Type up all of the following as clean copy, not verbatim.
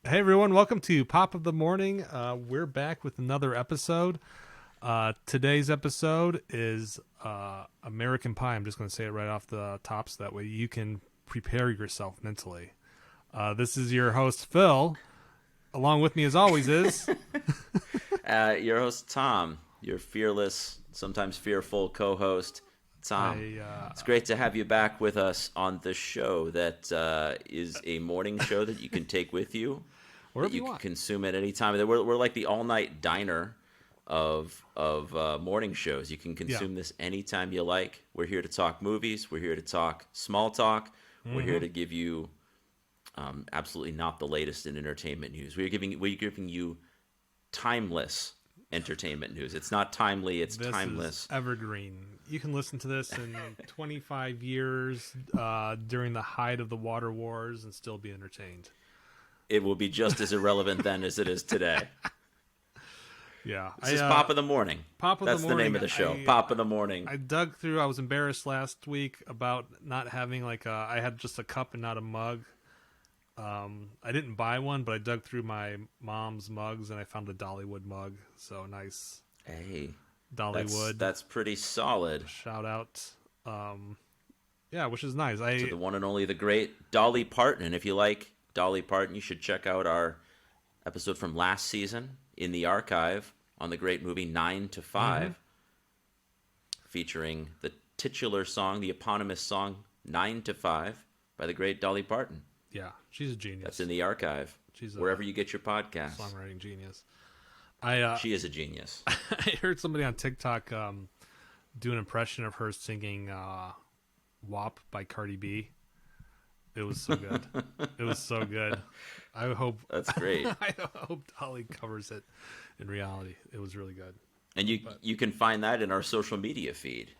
Hey everyone, welcome to Pop of the Morning. We're back with another episode. Today's episode is American Pie. I'm just going to say it right off the top so that way you can prepare yourself mentally. This is your host, Phil. Along with me as always is... Your host, Tom. Your fearless, sometimes fearful co-host, Tom. It's great to have you back with us on the show that is a morning show that you can take with you. Wherever that you you can want. consume at any time. We're like the all-night diner of morning shows. You can consume this anytime you like. We're here to talk movies. We're here to talk small talk. We're here to give you absolutely not the latest in entertainment news. We're giving you timeless entertainment news. It's not timely. It's This timeless. is evergreen. You can listen to this in 25 years during the height of the water wars and still be entertained. It will be just as irrelevant then as it is today. Yeah. This is Pop of the Morning. Pop of That's the Morning. the name of the show. Pop of the Morning. I dug through. I was embarrassed last week about not having I had just a cup and not a mug. I didn't buy one, but I dug through my mom's mugs and I found a Dollywood mug. So nice. Hey. Dollywood. That's pretty solid. Shout out. Yeah, which is nice. To the one and only the great Dolly Parton. And if you like Dolly Parton, you should check out our episode from last season in the archive on the great movie 9 to 5, featuring the titular song, the eponymous song 9 to 5 by the great Dolly Parton. Yeah, she's a genius. That's in the archive. She's wherever you get your podcasts. Songwriting genius. She is a genius. I heard somebody on TikTok do an impression of her singing WAP by Cardi B. It was so good. It was so good. I hope that's great. I hope Dolly covers it in reality. It was really good. And you can find that in our social media feed,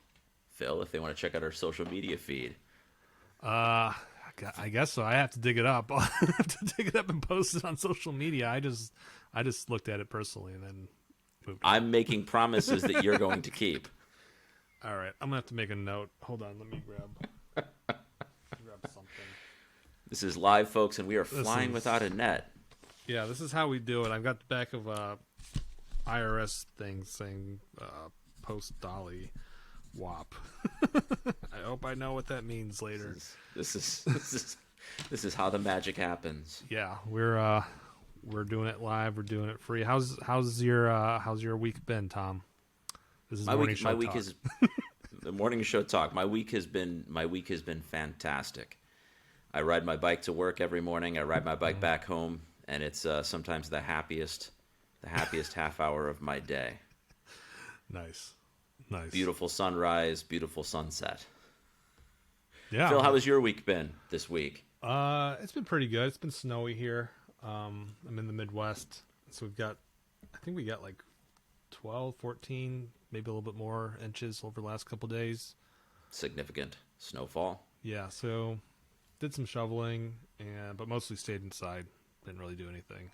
Phil, if they want to check out our social media feed. I guess so. I have to dig it up. I have to dig it up and post it on social media. I just looked at it personally and then moved on. I'm making promises that you're going to keep. All right. I'm going to have to make a note. Hold on. Let me grab something. This is live, folks, and we are flying without a net. Yeah, this is how we do it. I've got the back of a IRS thing saying post Dolly WAP. I hope I know what that means later. This is how the magic happens. Yeah, we're doing it live. We're doing it free. How's your week been, Tom? This is my week. My talk. week is the morning show talk. My week has been fantastic. I ride my bike to work every morning. I ride my bike back home, and it's sometimes the happiest half hour of my day. Nice. Beautiful sunrise, beautiful sunset. Yeah. Phil, how has your week been this week? It's been pretty good. It's been snowy here. I'm in the Midwest, so I think we got like 12, 14, maybe a little bit more inches over the last couple days. Significant snowfall. Yeah, so did some shoveling, but mostly stayed inside. Didn't really do anything.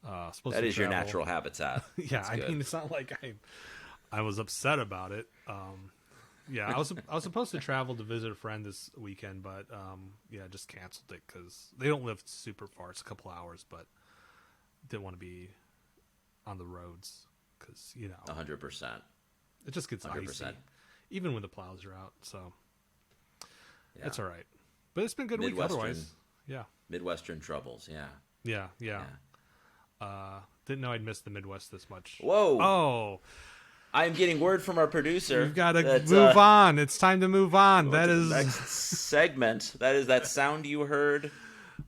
That is your natural habitat. Yeah, I mean, it's not like I was upset about it. Yeah, I was supposed to travel to visit a friend this weekend, but just canceled it because they don't live super far. It's a couple hours, but didn't want to be on the roads because 100%. It just gets 100%. icy, even when the plows are out. So yeah. it's all right. But it's been a good week otherwise. Yeah. Midwestern troubles, yeah. Yeah. Didn't know I'd missed the Midwest this much. Whoa. Oh. I'm getting word from our producer. You've got to move on. It's time to move on. That is the next segment. That is that sound you heard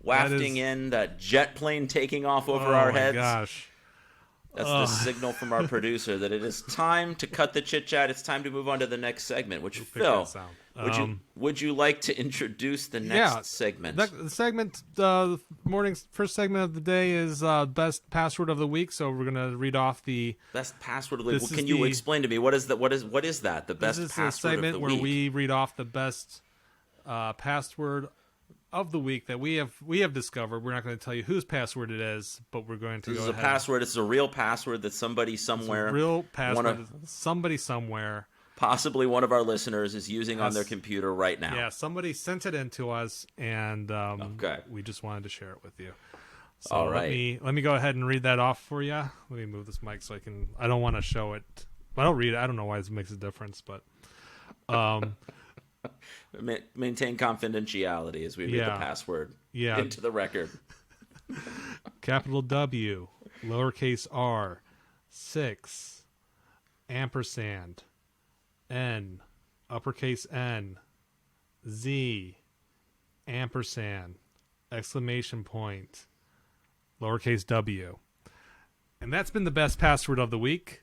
wafting in, that jet plane taking off over our heads. Oh my gosh. That's the signal from our producer that it is time to cut the chit chat. It's time to move on to the next segment. Which, Phil, would you like to introduce the next segment? The segment, morning's first segment of the day is best password of the week. So we're gonna read off the best password of the week. Well, can you explain to me what is that? What is that? The best password of the week. This is a segment where we read off the best password of the week that we have discovered. We're not going to tell you whose password it is, but we're going to This go is a ahead. password. It's a real password that somebody somewhere, real password. Somebody somewhere, possibly one of our listeners, is using on their computer right now. Yeah, somebody sent it in to us, and we just wanted to share it with you. So All let right. me go ahead and read that off for you. Let me move this mic so I don't want to show it. I'll read it. I don't know why this makes a difference, but Maintain confidentiality as we read the password into the record. Capital W, lowercase r, 6, ampersand, N, uppercase N, Z, ampersand, exclamation point, lowercase w. And that's been the best password of the week.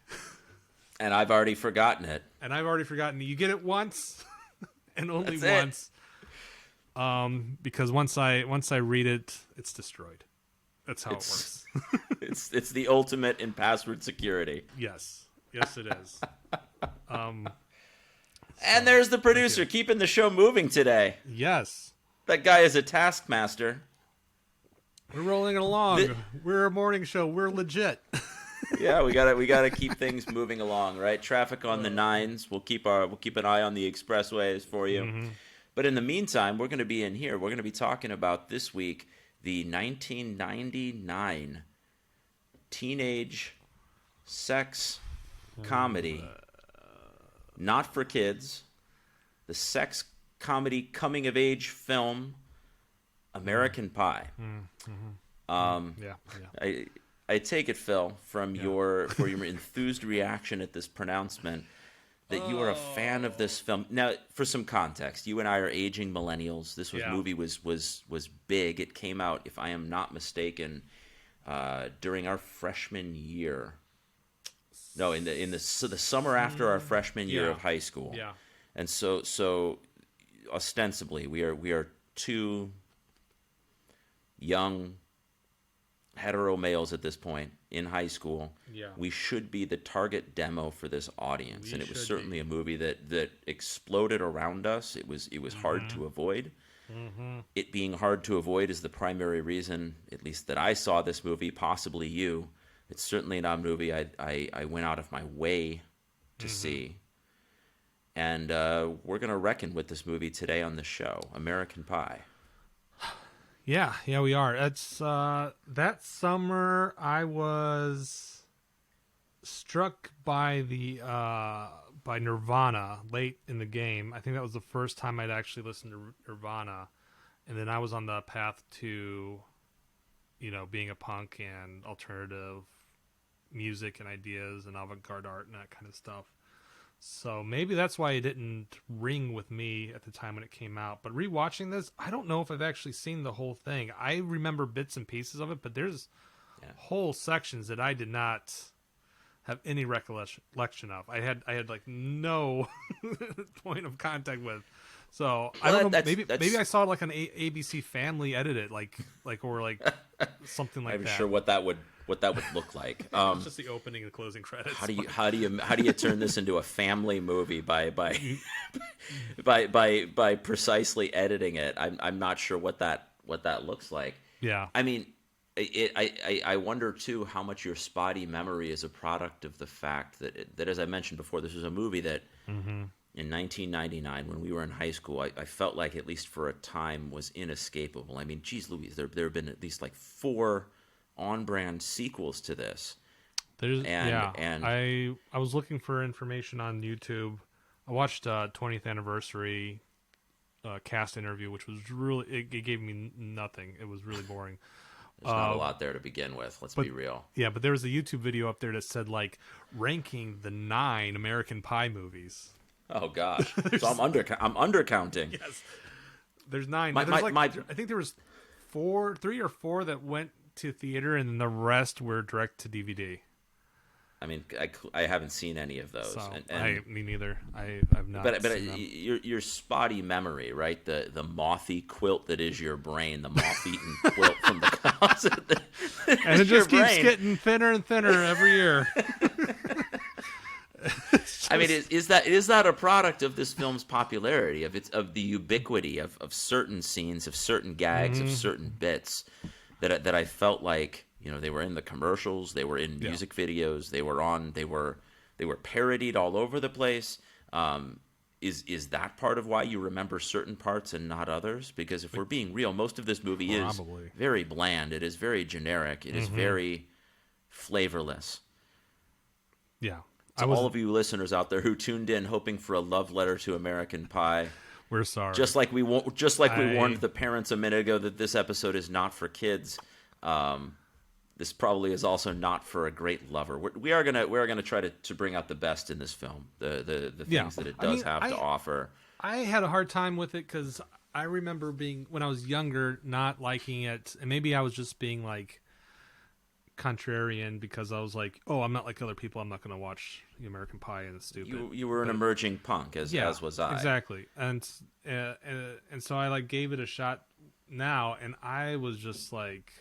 And I've already forgotten it. You get it once and only once. Because once I read it, it's destroyed. That's how it works. It's the ultimate in password security. Yes, it is. And there's the producer keeping the show moving today. Yes, that guy is a taskmaster. We're rolling along. We're a morning show. We're legit. Yeah, we gotta keep things moving along, right? Traffic on the nines. We'll keep an eye on the expressways for you. Mm-hmm. But in the meantime, we're going to be in here. We're going to be talking about this week the 1999 teenage sex comedy, not for kids, the sex comedy coming of age film, American Pie. I take it, Phil, from your enthused reaction at this pronouncement that you are a fan of this film. Now, for some context, you and I are aging millennials. This movie was big. It came out, if I am not mistaken, during our freshman year. No, in the summer after our freshman year of high school. Yeah. And so ostensibly we are two young hetero males at this point in high school. Yeah. We should be the target demo for this audience. And it was certainly a movie that exploded around us. It was hard to avoid. Mm-hmm. It being hard to avoid is the primary reason, at least that I saw this movie, possibly you. It's certainly not a movie I went out of my way to see. And we're going to reckon with this movie today on the show, American Pie. Yeah, we are. It's that summer I was struck by by Nirvana late in the game. I think that was the first time I'd actually listened to Nirvana, and then I was on the path to, being a punk and alternative music and ideas and avant-garde art and that kind of stuff. So maybe that's why it didn't ring with me at the time when it came out. But rewatching this, I don't know if I've actually seen the whole thing. I remember bits and pieces of it, but there's whole sections that I did not have any recollection of. I had like no point of contact with. So I don't know. Maybe I saw like an ABC Family edited, like or something like I'm that. sure what that would look like. It's just the opening and closing credits. How do you turn this into a family movie by precisely editing it? I'm not sure what that looks like. Yeah. I mean, I wonder too how much your spotty memory is a product of the fact that as I mentioned before, this was a movie that in 1999 when we were in high school, I felt like at least for a time was inescapable. I mean, geez Louise, there have been at least like 4 on-brand sequels to this. I was looking for information on YouTube. I watched 20th anniversary cast interview, which was really it gave me nothing. It was really boring. There's not a lot there to begin with. Let's be real. Yeah, but there was a YouTube video up there that said like ranking the 9 American Pie movies. Oh gosh, so I'm undercounting. Yes, there's 9. I think there was 3 or 4 that went to theater, and the rest were direct to DVD. I mean, I haven't seen any of those. So, me neither. I've not. But your spotty memory, right? The mothy quilt that is your brain, the moth-eaten quilt from the closet. And it just keeps getting thinner and thinner every year. I mean, is that a product of this film's popularity, of the ubiquity of certain scenes, of certain gags, of certain bits that I felt like, they were in the commercials, they were in music videos, they were parodied all over the place. is that part of why you remember certain parts and not others? Because if we're being real, most of this movie Probably. is very bland. It is very generic. It is very flavorless. Yeah. To all of you listeners out there who tuned in hoping for a love letter to American Pie, we're sorry. Just like we warned the parents a minute ago that this episode is not for kids. This probably is also not for a great lover. We are gonna try to bring out the best in this film, the things that it does have to offer. I had a hard time with it because I remember when I was younger not liking it, and maybe I was just being like contrarian because I was like, oh, I'm not like other people. I'm not going to watch the American Pie and it's stupid. You were an emerging punk, as was I. Exactly, and so I like gave it a shot now, and I was just like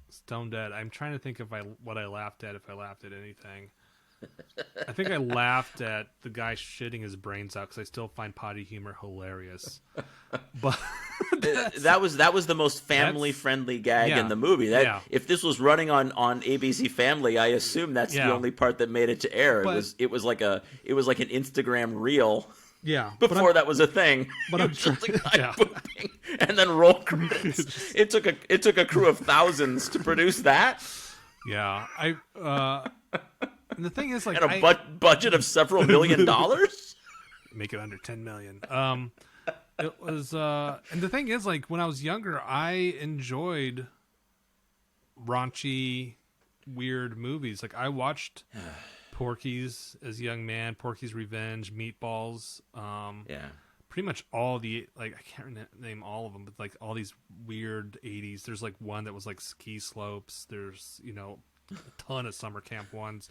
stone dead. I'm trying to think what I laughed at, if I laughed at anything. I think I laughed at the guy shitting his brains out because I still find potty humor hilarious. But that was the most family friendly gag in the movie. If this was running on ABC Family, I assume that's the only part that made it to air. It was like an Instagram reel. Yeah, before that was a thing. But I'm just a guy pooping, and then roll credits. It took a crew of thousands to produce that. Yeah, and the thing is, like, and a budget of several $1 million. Make it under 10 million. It was, and the thing is, like, when I was younger, I enjoyed raunchy, weird movies. Like, I watched Porky's as a young man, Porky's Revenge, Meatballs. Pretty much all the, like, I can't name all of them, but like all these weird 80s. There's like one that was like ski slopes. There's, a ton of summer camp ones.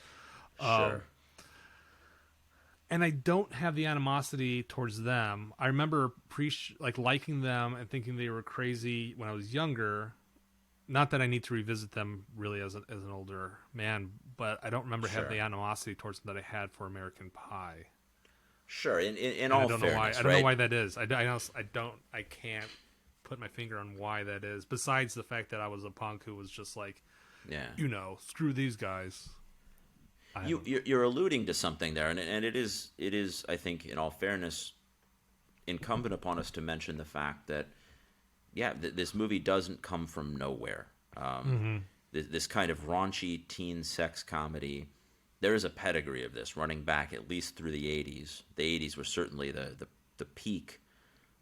Sure. And I don't have the animosity towards them. I remember liking them and thinking they were crazy when I was younger. Not that I need to revisit them really as an older man, but I don't remember having the animosity towards them that I had for American Pie. Sure, in all fairness, I don't know why that is. I can't put my finger on why that is. Besides the fact that I was a punk who was just like, screw these guys. You're alluding to something there, and it is I think, in all fairness, incumbent upon us to mention the fact that this movie doesn't come from nowhere. This kind of raunchy teen sex comedy, there is a pedigree of this running back at least through the 80s. The 80s were certainly the peak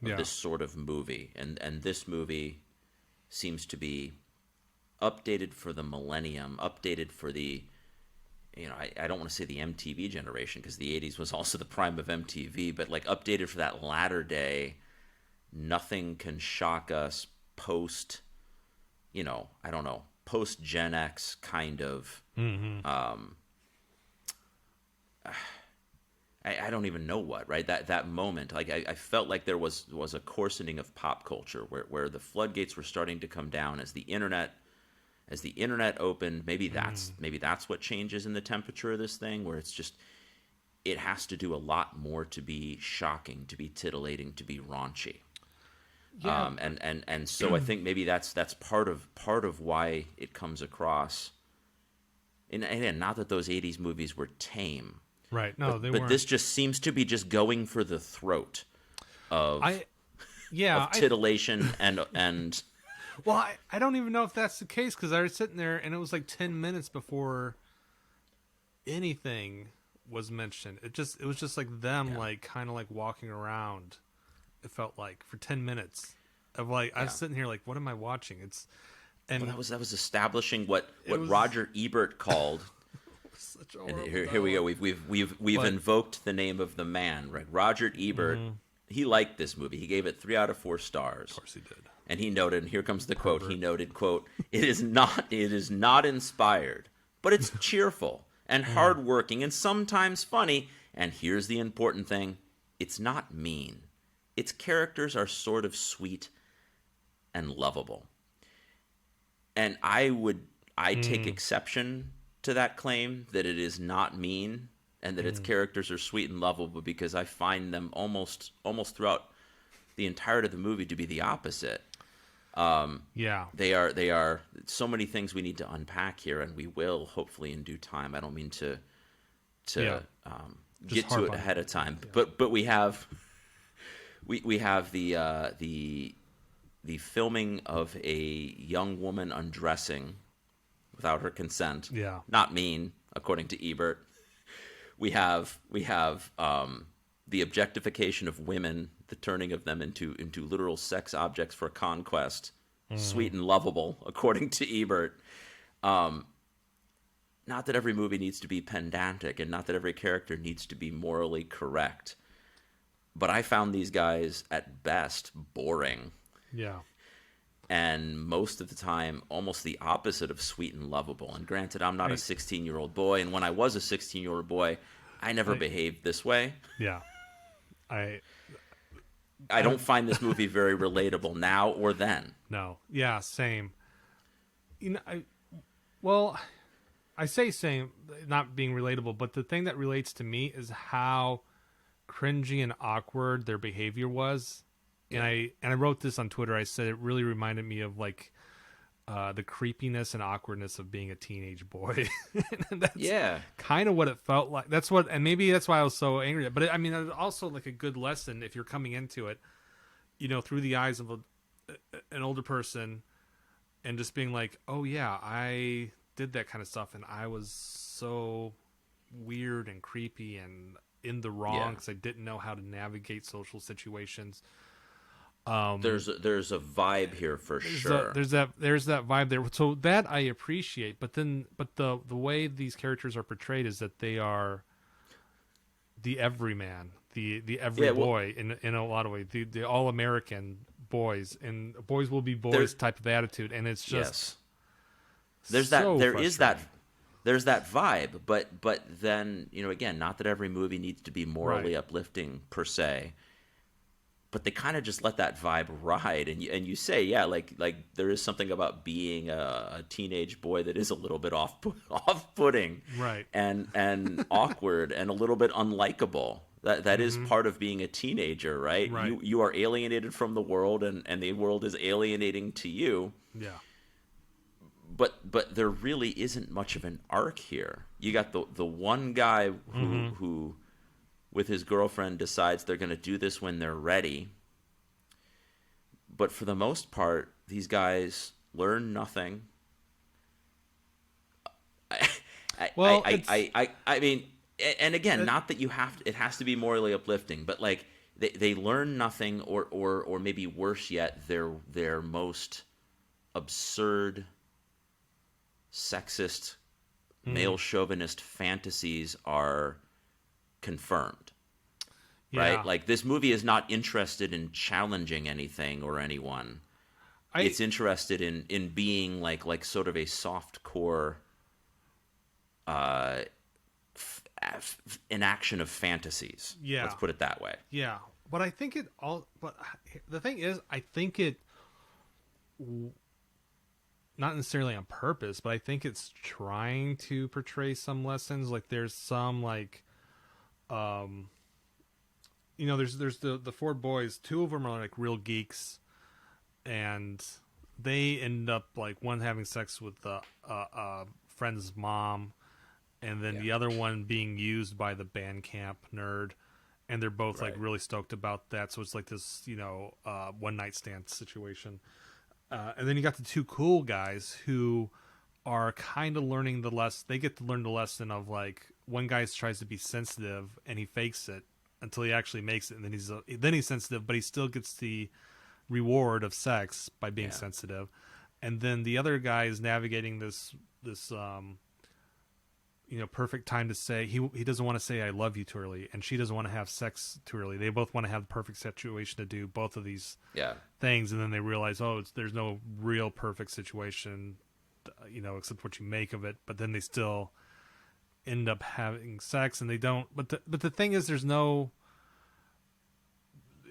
of this sort of movie, and this movie seems to be updated for the millennium, updated for the, I don't want to say the MTV generation, because the 80s was also the prime of MTV, but like updated for that latter day, nothing can shock us post, I don't know, post Gen X kind of, I don't even know what, right? That moment, like I felt like there was a coarsening of pop culture where the floodgates were starting to come down as the internet opened. Maybe that's what changes in the temperature of this thing, where it's just, it has to do a lot more to be shocking, to be titillating, to be raunchy. Yeah. And so I think maybe that's part of why it comes across. And not that those 80s movies were tame. Right. No, they weren't. But this just seems to be just going for the throat of titillation and Well, I don't even know if that's the case, because I was sitting there and it was like 10 minutes before anything was mentioned. It was just like them like kind of like walking around. It felt like for 10 minutes of like I was sitting here like, what am I watching? That was establishing what Roger Ebert called. Such a and here we go. We've invoked the name of the man, right? Roger Ebert. He liked this movie. He gave it 3 out of 4 stars. Of course he did. And he noted, and here comes the quote. He noted, quote, it is not inspired, but it's cheerful and hardworking and sometimes funny. And here's the important thing. It's not mean. Its characters are sort of sweet and lovable. And I take exception to that claim, that it is not mean and that its characters are sweet and lovable, because I find them almost throughout the entirety of the movie to be the opposite. They are so many things we need to unpack here, and we will hopefully in due time. I don't mean to get to it ahead of time, but we have we have the filming of a young woman undressing without her consent. Yeah. Not mean, according to Ebert. We have the objectification of women, the turning of them into literal sex objects for conquest. Sweet and lovable, according to Ebert. Not that every movie needs to be pedantic, and not that every character needs to be morally correct. But I found these guys, at best, boring. Yeah. And most of the time, almost the opposite of sweet and lovable. And granted, I'm not a 16-year-old boy, and when I was a 16-year-old boy, I never behaved this way. Yeah. I don't find this movie very relatable now or then. No. Yeah, same. You know, I say same, not being relatable, but the thing that relates to me is how cringy and awkward their behavior was. And I wrote this on Twitter. I said it really reminded me of like the creepiness and awkwardness of being a teenage boy. And that's kind of what it felt like. That's what, and maybe that's why I was so angry. But I mean, it was also like a good lesson if you're coming into it, you know, through the eyes of an older person, and just being like, oh yeah, I did that kind of stuff, and I was so weird and creepy and in the wrong because I didn't know how to navigate social situations. There's a vibe here for sure. There's that vibe there. So that I appreciate, but the way these characters are portrayed is that they are the everyman, the every boy in a lot of ways, the all American boys, and boys will be boys type of attitude, and it's just there's that vibe, but then, you know, again, not that every movie needs to be morally uplifting per se. But they kind of just let that vibe ride, and you say, like there is something about being a teenage boy that is a little bit off-putting, right, and awkward and a little bit unlikable. That is part of being a teenager, right? You are alienated from the world, and the world is alienating to you. Yeah. But there really isn't much of an arc here. You got the one guy who with his girlfriend decides they're going to do this when they're ready. But for the most part, these guys learn nothing. I mean, and again, not that it has to be morally uplifting, but like they learn nothing, or maybe worse yet, their most absurd, sexist, male chauvinist fantasies are confirmed, right? Like, this movie is not interested in challenging anything or anyone. It's interested in being like sort of a soft core enaction of fantasies. Yeah, let's put it that way. Yeah, but I think but the thing is, I think it, not necessarily on purpose, but I think it's trying to portray some lessons. Like, there's some like, you know, there's the four boys. Two of them are like real geeks, and they end up like one having sex with the friend's mom, and then the other one being used by the band camp nerd, and they're both like really stoked about that. So it's like this, you know, one night stand situation. And then you got the two cool guys who are kind of learning the lesson. They get to learn the lesson of like, one guy tries to be sensitive and he fakes it until he actually makes it, and then he's sensitive, but he still gets the reward of sex by being sensitive. And then the other guy is navigating this you know, perfect time to say he doesn't want to say I love you too early, and she doesn't want to have sex too early. They both want to have the perfect situation to do both of these things, and then they realize, there's no real perfect situation, you know, except what you make of it. But then they still end up having sex, and they don't. But the thing is, there's no.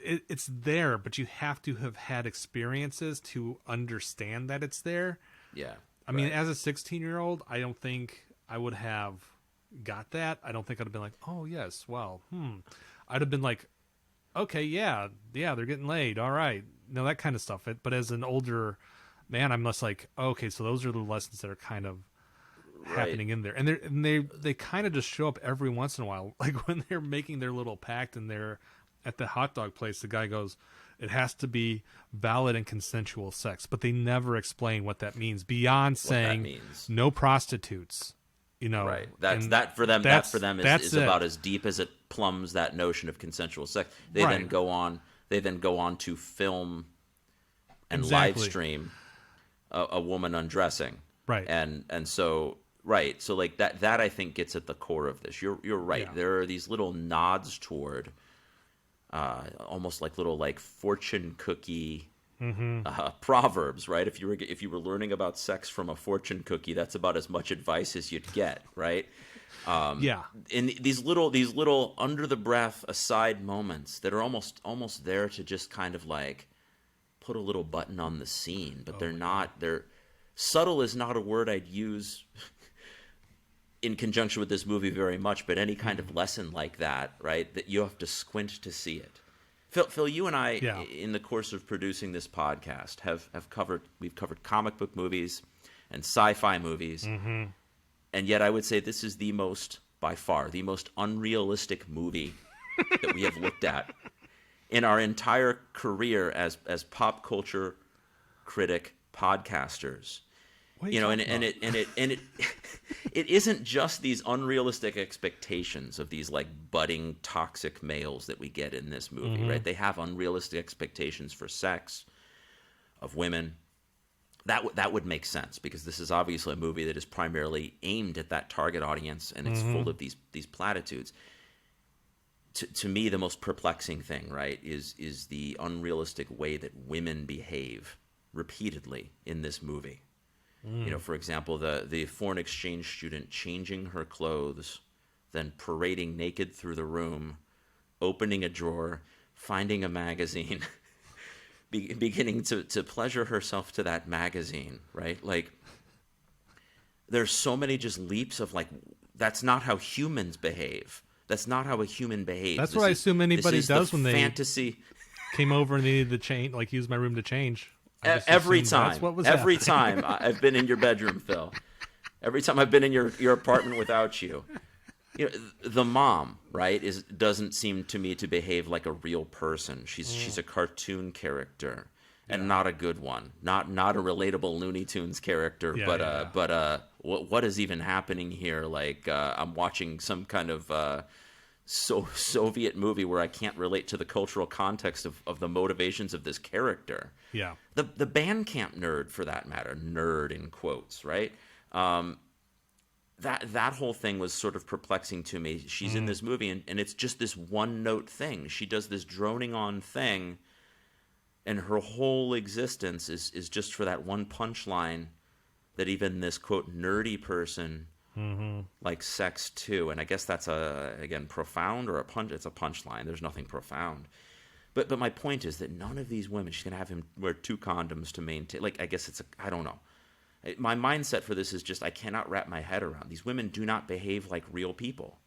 It's there, but you have to have had experiences to understand that it's there. Yeah, I mean, as a 16-year-old, I don't think I would have got that. I don't think I'd have been like, oh yes, well, I'd have been like, okay, yeah, they're getting laid, all right, that kind of stuff. But as an older man, I'm just like, okay, so those are the lessons that are kind of happening in there, and they kind of just show up every once in a while, like when they're making their little pact and they're at the hot dog place, the guy goes, it has to be valid and consensual sex, but they never explain what that means beyond saying no prostitutes. You know, right? That for them is it. About as deep as it plumbs that notion of consensual sex. They then go on to film and live stream a woman undressing, right? And so right, so like that I think gets at the core of this. You're right. Yeah. There are these little nods toward almost like little like fortune cookie. Proverbs, right? If you were learning about sex from a fortune cookie, that's about as much advice as you'd get, right? In these little under the breath aside moments that are almost there to just kind of like put a little button on the scene, but they're not. They're subtle is not a word I'd use in conjunction with this movie very much, but any kind of lesson like that, right? That you have to squint to see it. Phil, you and I, in the course of producing this podcast, we've covered comic book movies and sci-fi movies, and yet I would say this is by far the most unrealistic movie that we have looked at in our entire career as pop culture critic podcasters. You know, and it isn't just these unrealistic expectations of these like budding toxic males that we get in this movie, right? They have unrealistic expectations for sex, of women. That would make sense because this is obviously a movie that is primarily aimed at that target audience, and it's full of these platitudes. To me, the most perplexing thing, right, is the unrealistic way that women behave repeatedly in this movie. You know, for example, the foreign exchange student changing her clothes, then parading naked through the room, opening a drawer, finding a magazine, beginning to pleasure herself to that magazine, right? Like, there's so many just leaps of like, that's not how humans behave. That's not how a human behaves. That's what I assume anybody does when they fantasy came over and they needed to change, like use my room to change. Every time I've been in your bedroom, Phil. Every time I've been in your apartment without you. You know, the mom, right, doesn't seem to me to behave like a real person. She's a cartoon character, and not a good one. Not a relatable Looney Tunes character, but what is even happening here? Like I'm watching some kind of Soviet movie where I can't relate to the cultural context of the motivations of this character. Yeah. The Bandcamp nerd, for that matter, nerd in quotes, right? That whole thing was sort of perplexing to me. She's in this movie, and it's just this one-note thing. She does this droning-on thing, and her whole existence is just for that one punchline that even this, quote, nerdy person likes sex too. And I guess that's again, profound or a punch. It's a punchline. There's nothing profound. But my point is that none of these women, she's going to have him wear 2 condoms to maintain. Like, I guess I don't know. My mindset for this is just I cannot wrap my head around. These women do not behave like real people.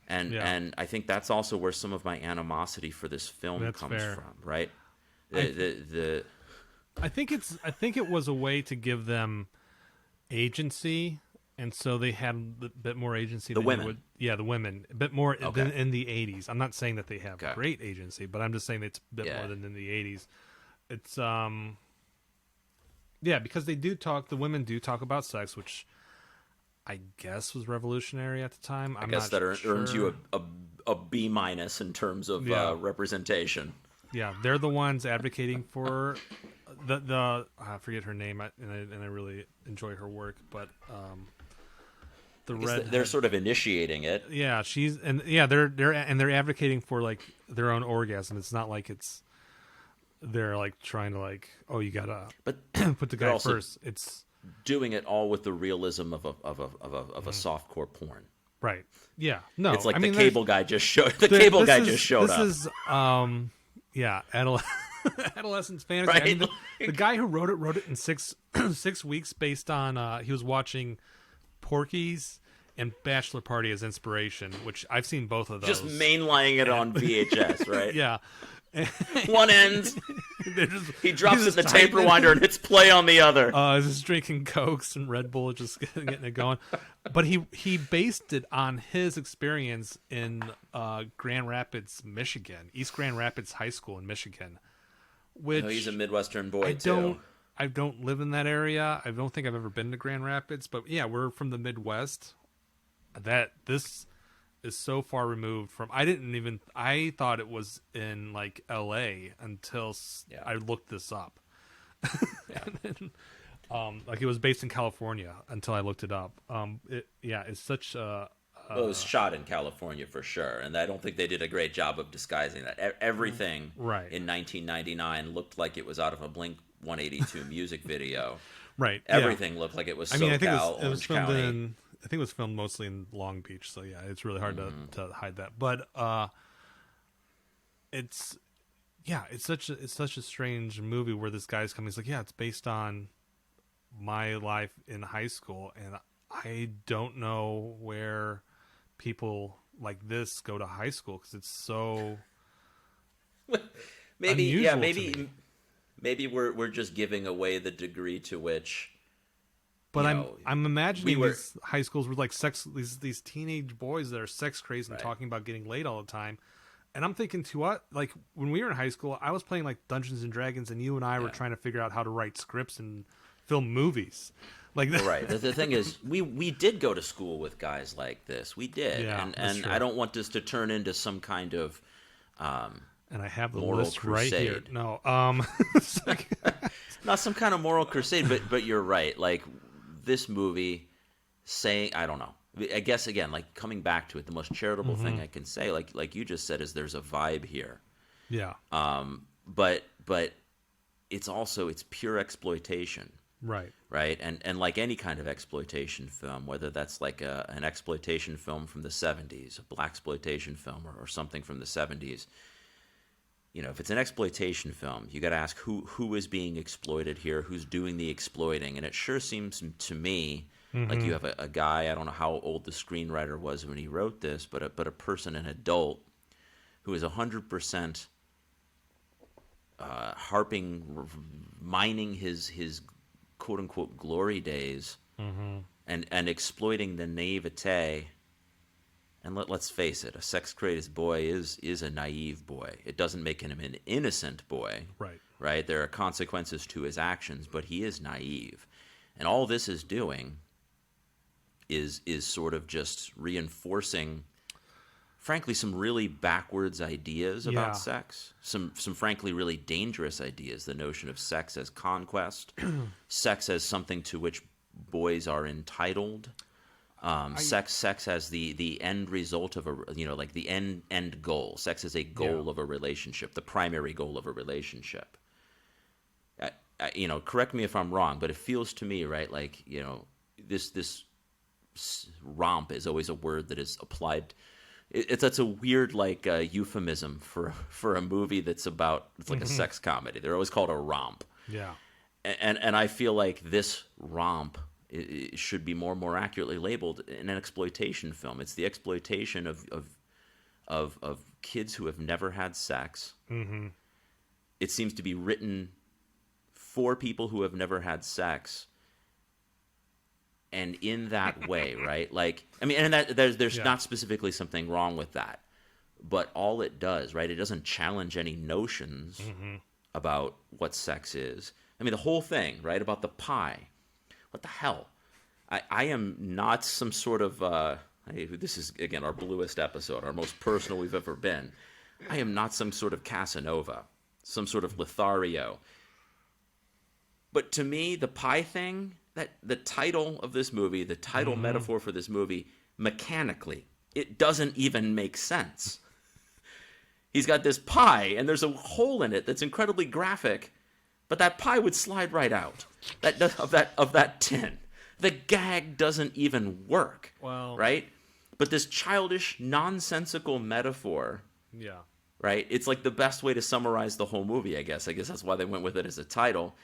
And I think that's also where some of my animosity for this film comes from, right? I think it was a way to give them agency, and so they had a bit more agency. The women. The women. A bit more than in the 80s. I'm not saying that they have great agency, but I'm just saying it's a bit more than in the 80s. It's because the women do talk about sex, which I guess was revolutionary at the time. I guess that earns you a B- in terms of representation. Yeah, they're the ones advocating for the I forget her name, and I really enjoy her work, but they're sort of initiating it. Yeah, they're advocating for like their own orgasm. It's not like they're like trying to like, oh, you gotta put the guy first. It's doing it all with the realism of a softcore porn. Right. Yeah. No. It's like the cable guy just showed. The cable guy just showed up. This is adolescence fantasy. Right? I mean, the guy who wrote it in 6 weeks based on he was watching Porky's and Bachelor Party as inspiration, which I've seen both of those. Just mainlining it on VHS, right? Yeah. One end. He drops it in the tape tightening. rewinder and hits play on the other. Just drinking Cokes and Red Bull, just getting it going. But he based it on his experience in Grand Rapids, Michigan, East Grand Rapids High School in Michigan. Which he's a Midwestern boy too. I don't live in that area. I don't think I've ever been to Grand Rapids, but yeah, we're from the Midwest. This is so far removed from. I thought it was in like L.A. until I looked this up. Then, like it was based in California until I looked it up. It's such a. Well, it was shot in California for sure, and I don't think they did a great job of disguising that. Everything in 1999 looked like it was out of a Blink-182 music video. Right. Everything looked like it was SoCal, I think it was filmed County. I think it was filmed mostly in Long Beach, so yeah, it's really hard to hide that. But it's such a strange movie where this guy's coming. He's like, yeah, it's based on my life in high school, and I don't know where people like this go to high school because it's so maybe we're just giving away the degree to which. But I'm imagining these high schools were like these teenage boys that are sex crazed and talking about getting laid all the time. And I'm thinking to what, like when we were in high school, I was playing like Dungeons and Dragons, and you and I were trying to figure out how to write scripts and film movies. Like right. The thing is, we did go to school with guys like this. We did, and I don't want this to turn into some kind of and I have the moral list crusade. Right here. No, not some kind of moral crusade, but you're right. Like this movie, saying I don't know. I guess again, like coming back to it, the most charitable thing I can say, like you just said, is there's a vibe here. Yeah. But it's pure exploitation. Right. Right. And like any kind of exploitation film, whether that's like an exploitation film from the 70s, a blaxploitation film or something from the 70s, if it's an exploitation film, you got to ask who is being exploited here, who's doing the exploiting. And it sure seems to me like you have a guy, I don't know how old the screenwriter was when he wrote this, but a person, an adult, who is 100% mining his quote-unquote glory days and exploiting the naivete. And let's face it, a sex-crazed boy is a naive boy. It doesn't make him an innocent boy. Right? There are consequences to his actions, but he is naive. And all this is doing is sort of just reinforcing, frankly, some really backwards ideas about sex. Some frankly really dangerous ideas. The notion of sex as conquest, sex as something to which boys are entitled, sex as the end result of like the end goal. Sex as a goal of a relationship, the primary goal of a relationship. Correct me if I'm wrong, but it feels to me, right, like this romp is always a word that is applied. That's a weird euphemism for a movie that's it's like a sex comedy. They're always called a romp. Yeah. And I feel like this romp should be more accurately labeled an exploitation film. It's the exploitation of kids who have never had sex. Mm-hmm. It seems to be written for people who have never had sex. And in that way, right? Like, I mean, and that there's not specifically something wrong with that, but all it does, right? It doesn't challenge any notions about what sex is. I mean, the whole thing, right, about the pie. What the hell? I am not some sort of. This is again our bluest episode, our most personal we've ever been. I am not some sort of Casanova, some sort of Lothario. But to me, the pie thing. That the title of this movie, the title metaphor for this movie, mechanically, it doesn't even make sense. He's got this pie, and there's a hole in it that's incredibly graphic, but that pie would slide right out of that tin. The gag doesn't even work, right? But this childish, nonsensical metaphor, right? It's like the best way to summarize the whole movie, I guess. I guess that's why they went with it as a title.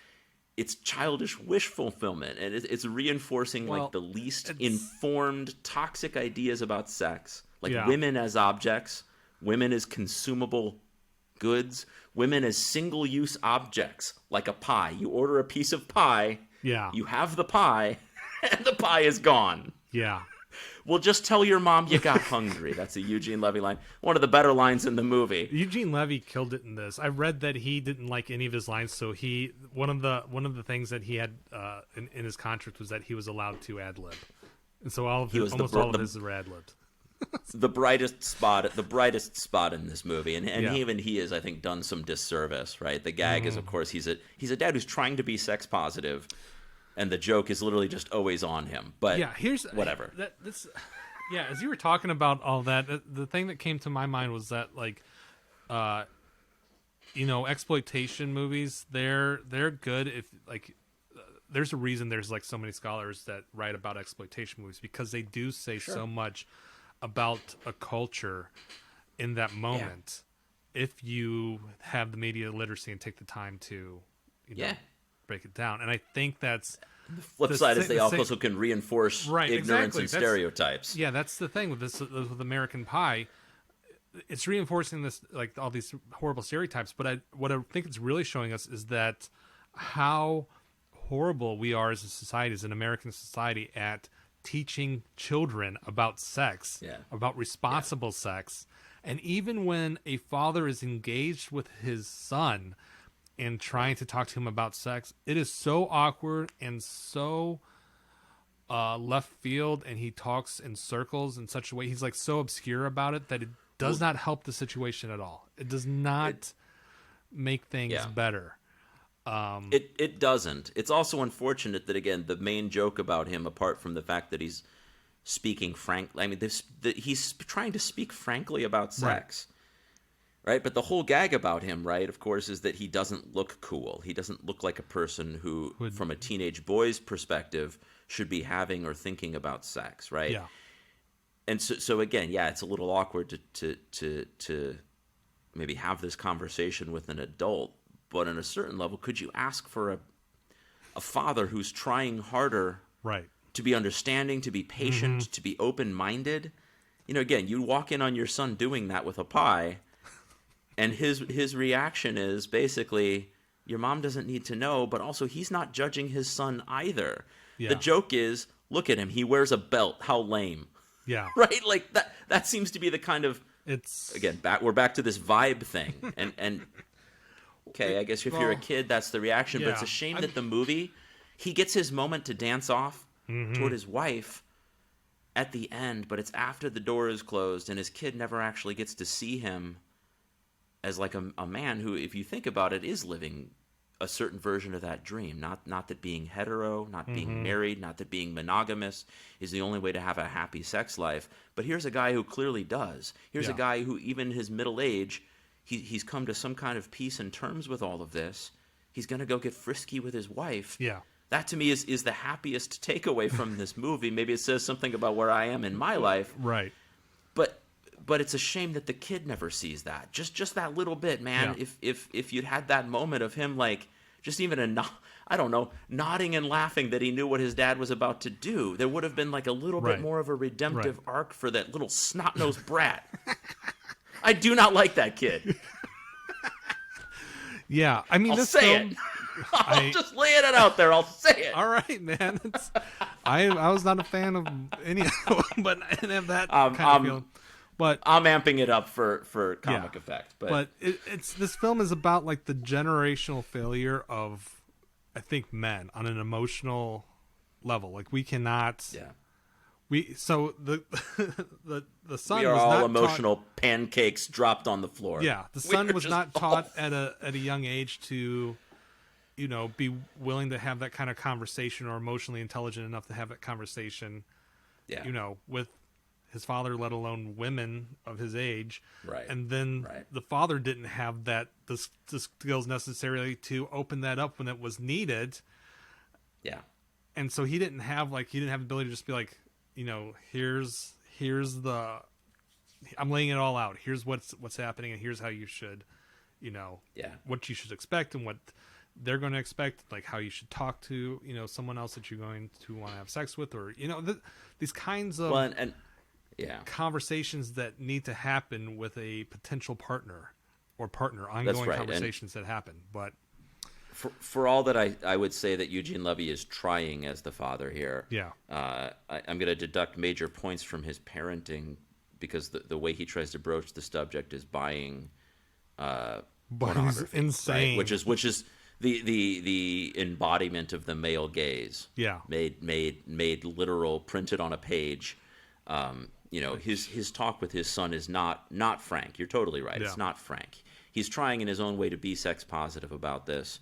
It's childish wish fulfillment, and it's reinforcing like the least informed, toxic ideas about sex, like women as objects, women as consumable goods, women as single-use objects, like a pie. You order a piece of pie, Yeah. you have the pie, and the pie is gone. Yeah. Well, just tell your mom you got hungry. That's a Eugene Levy line. One of the better lines in the movie. Eugene Levy killed it in this. I read that he didn't like any of his lines, so one of the things that he had in his contract was that he was allowed to ad lib, and so almost all of his were ad libbed. The brightest spot in this movie, and even he has, I think, done some disservice. Right, the gag is, of course, he's a dad who's trying to be sex positive, and the joke is literally just always on him. But here's whatever. As you were talking about all that, the thing that came to my mind was that, like, exploitation movies, they're good if, like, there's a reason there's, like, so many scholars that write about exploitation movies, because they do say so much about a culture in that moment. If you have the media literacy and take the time to, break it down. And I think that's the flip side is they also can reinforce ignorance and stereotypes. Yeah, that's the thing with this, with American Pie. It's reinforcing this, like, all these horrible stereotypes. But what I think it's really showing us is that how horrible we are as a society, as an American society, at teaching children about sex, about responsible sex. And even when a father is engaged with his son and trying to talk to him about sex, it is so awkward and so left field, and he talks in circles in such a way, he's like so obscure about it that it does not help the situation at all. It does not make things better. It doesn't. It's also unfortunate that, again, the main joke about him, apart from the fact that he's speaking frankly, I mean, he's trying to speak frankly about sex, right? But the whole gag about him, right, of course, is that he doesn't look cool. He doesn't look like a person who, from a teenage boy's perspective, should be having or thinking about sex, right? Yeah. And so again, it's a little awkward to maybe have this conversation with an adult. But on a certain level, could you ask for a father who's trying harder to be understanding, to be patient, to be open-minded? Again, you walk in on your son doing that with a pie, and his reaction is basically, your mom doesn't need to know, but also he's not judging his son either. Yeah. The joke is, look at him, he wears a belt, how lame. Yeah. Right? Like, that seems to be the kind of, we're back to this vibe thing, and okay, I guess if you're a kid, that's the reaction. But it's a shame that the movie, he gets his moment to dance off toward his wife at the end, but it's after the door is closed, and his kid never actually gets to see him as like a man who, if you think about it, is living a certain version of that dream. Not that being hetero, not being married, not that being monogamous is the only way to have a happy sex life. But here's a guy who clearly does. Here's a guy who, even in his middle age, he's come to some kind of peace and terms with all of this. He's going to go get frisky with his wife. Yeah. That, to me, is the happiest takeaway from this movie. Maybe it says something about where I am in my life. Right. But it's a shame that the kid never sees that. Just that little bit, man. Yeah. If you'd had that moment of him, like, just even nodding and laughing that he knew what his dad was about to do, there would have been like a little bit more of a redemptive arc for that little snot-nosed brat. I do not like that kid. Yeah, I mean, I'll say it. I'll just laying it out there. I'll say it. All right, man. I was not a fan of any of them, but I didn't have that kind of feeling. But I'm amping it up for comic effect. But it's this film is about, like, the generational failure of, I think, men on an emotional level. Like, we cannot. Yeah. The son we are was all not emotional pancakes dropped on the floor. Yeah, the son was not taught at a young age to, be willing to have that kind of conversation, or emotionally intelligent enough to have that conversation. Yeah. With his father, let alone women of his age. Right. And then the father didn't have the skills necessarily to open that up when it was needed. Yeah. And so he didn't have the ability to just be like, here's I'm laying it all out. Here's what's happening, and here's how you should, what you should expect and what they're going to expect, like how you should talk to, someone else that you're going to want to have sex with, or, these kinds of conversations that need to happen with a potential partner. or partner, That's ongoing right. conversations that happen. But for all that I would say that Eugene Levy is trying as the father here, yeah, I'm going to deduct major points from his parenting because the way he tries to broach the subject is buying pornography, insane, right? Which is the embodiment of the male gaze. Yeah, made literal, printed on a page. His talk with his son is not frank. You're totally right. Yeah. It's not frank. He's trying in his own way to be sex positive about this.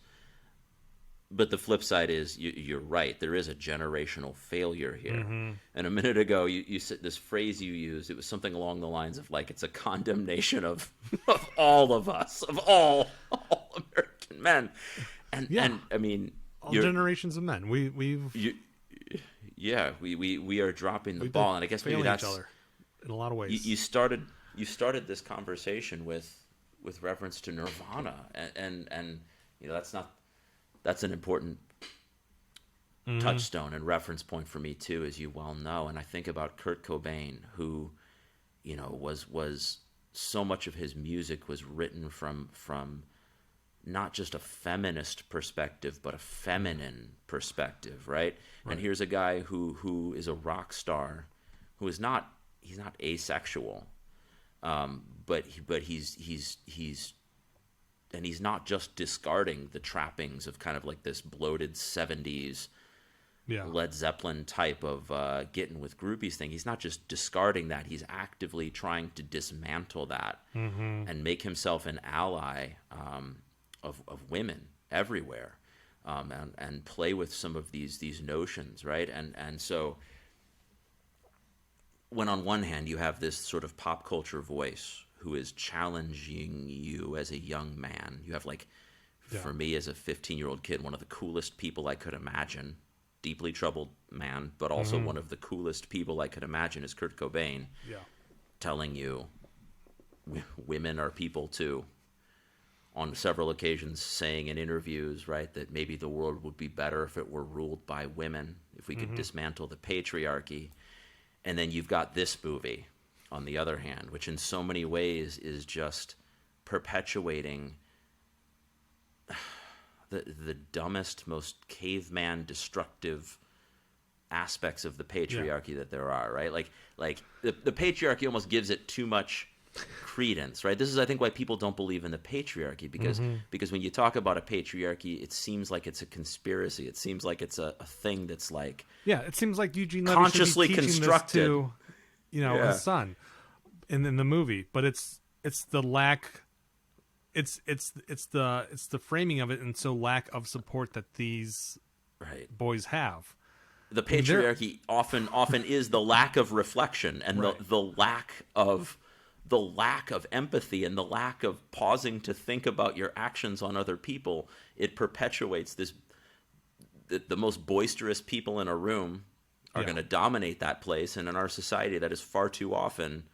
But the flip side is you're right. There is a generational failure here. Mm-hmm. And a minute ago, you said this phrase you used. It was something along the lines of like it's a condemnation of all of us, of all American men. And I mean, all generations of men. We are dropping the ball, and I guess maybe that's each other in a lot of ways. You started this conversation with reference to Nirvana, and that's an important touchstone and reference point for me too, as you well know. And I think about Kurt Cobain, who was so much of his music was written from not just a feminist perspective, but a feminine perspective, right? And here's a guy who is a rock star, who is he's not asexual, but he's and he's not just discarding the trappings of kind of like this bloated 70s Led Zeppelin type of getting with groupies thing. He's not just discarding that. He's actively trying to dismantle that and make himself an ally of women everywhere, and play with some of these notions, right? And so when on one hand you have this sort of pop culture voice who is challenging you as a young man. You have for me as a 15-year-old kid, one of the coolest people I could imagine, deeply troubled man, but also one of the coolest people I could imagine is Kurt Cobain, telling you women are people too. On several occasions saying in interviews, right, that maybe the world would be better if it were ruled by women, if we could dismantle the patriarchy. And then you've got this movie, on the other hand, which in so many ways is just perpetuating the dumbest, most caveman destructive aspects of the patriarchy that there are, right? Like the patriarchy almost gives it too much credence, right? This is, I think, why people don't believe in the patriarchy, because when you talk about a patriarchy, it seems like it's a conspiracy. It seems like it's a thing that's like it seems like Eugene Levy consciously should be teaching constructed this to his son in the movie, but it's the lack, it's the framing of it, and so lack of support that these boys have. The patriarchy often is the lack of reflection and the lack of empathy and the lack of pausing to think about your actions on other people. It perpetuates this. The most boisterous people in a room are going to dominate that place, and in our society, that is far too often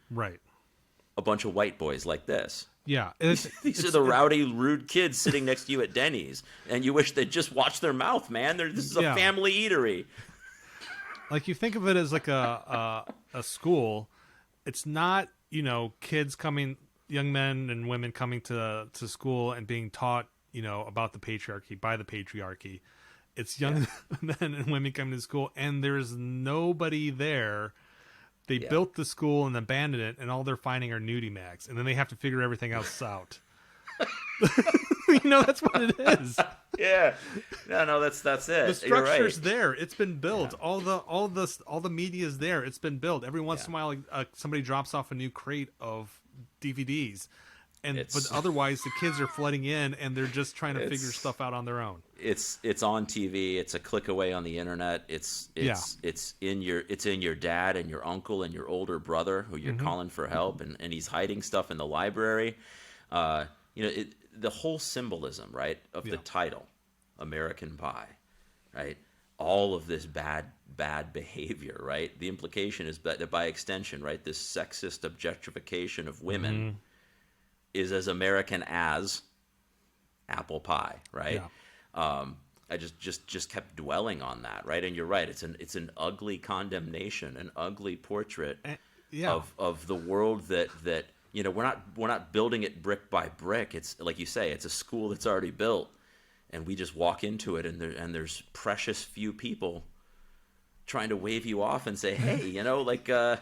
a bunch of white boys like this. Yeah, these are the rowdy, rude kids sitting next to you at Denny's, and you wish they'd just watch their mouth, man. This is a family eatery. Like, you think of it as like a school. It's not, kids coming, young men and women coming to school and being taught, about the patriarchy by the patriarchy. It's young men and women coming to school, and there's nobody there. They built the school and abandoned it, and all they're finding are nudie mags, and then they have to figure everything else out. That's what it is. Yeah. No, that's it. The structure's there. It's been built. Yeah. All the media's there. It's been built. Every once in a while, somebody drops off a new crate of DVDs, but otherwise the kids are flooding in, and they're just trying to figure stuff out on their own. It's on TV. It's a click away on the internet. It's in your dad and your uncle and your older brother who you're calling for help, and he's hiding stuff in the library. The whole symbolism, right, of the title, American Pie, right? All of this bad behavior, right? The implication is that by extension, right, this sexist objectification of women is as American as apple pie, right? Yeah. I just kept dwelling on that, right? And you're right. It's an ugly condemnation, an ugly portrait of the world that we're not building it brick by brick. It's like you say, it's a school that's already built, and we just walk into it, and there's precious few people trying to wave you off and say, hey, why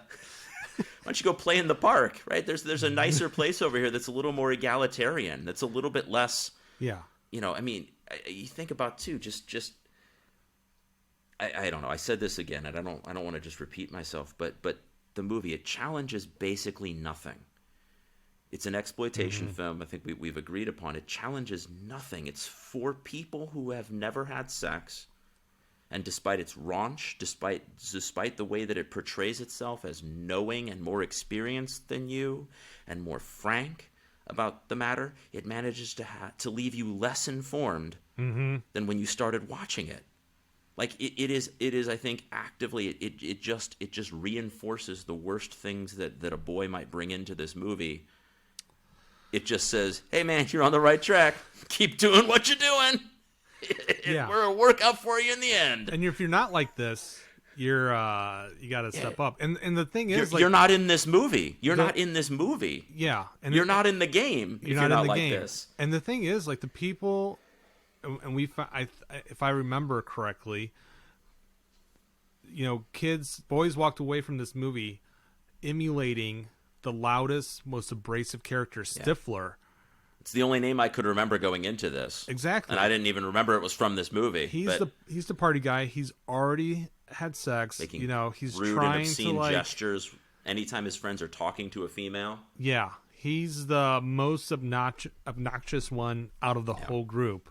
don't you go play in the park, right? There's a nicer place over here that's a little more egalitarian, that's a little bit less. Yeah. I mean, you think about too, just I don't know. I said this again, and I don't want to just repeat myself, but the movie, it challenges basically nothing. It's an exploitation film. I think we've agreed upon. It challenges nothing. It's for people who have never had sex. And despite its raunch, despite the way that it portrays itself as knowing and more experienced than you and more frank about the matter, it manages to leave you less informed than when you started watching it. Like it is, I think, actively, it just reinforces the worst things that a boy might bring into this movie. It just says, hey man, you're on the right track. Keep doing what you're doing. Yeah. We're a workout for you in the end. And if you're not like this, you're you got to step up. And the thing is, you're not in this movie. You're not in this movie. Yeah, and you're not in the game. You're not in the like game. This. And the thing is, like the people, and if I remember correctly, boys walked away from this movie emulating the loudest, most abrasive character, Stiffler. It's the only name I could remember going into this. Exactly. And I didn't even remember it was from this movie. He's the party guy. He's already had sex. Making he's rude trying and obscene to gestures anytime his friends are talking to a female. Yeah. He's the most obnoxious one out of the whole group.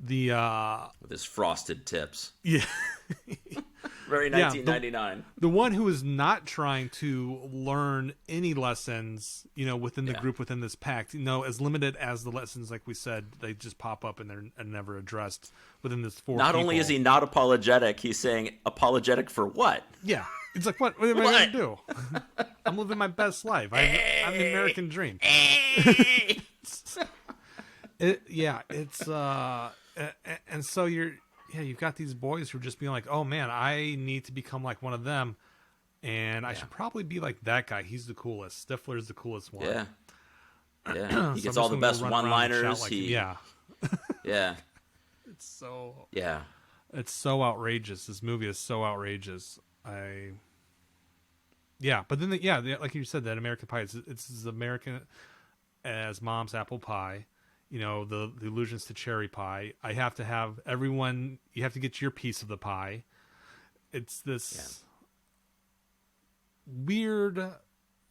With his frosted tips. Yeah. Very 1999. The one who is not trying to learn any lessons, within the group, within this pact, as limited as the lessons, like we said, they just pop up and they're never addressed within this four Not people. only is he not apologetic, he's saying apologetic for what? Yeah. It's like, what am I going to do? I'm living my best life. I'm the American dream. And so you've got these boys who are just being like, oh man, I need to become like one of them, and I should probably be like that guy. He's the coolest. Stifler's the coolest one. Yeah. He gets all the best one-liners. Yeah. Yeah. It's so. Yeah. It's so outrageous. This movie is so outrageous. But then like you said, that American Pie. It's as American as Mom's Apple Pie. The allusions to cherry pie. I have to have everyone. You have to get your piece of the pie. It's this weird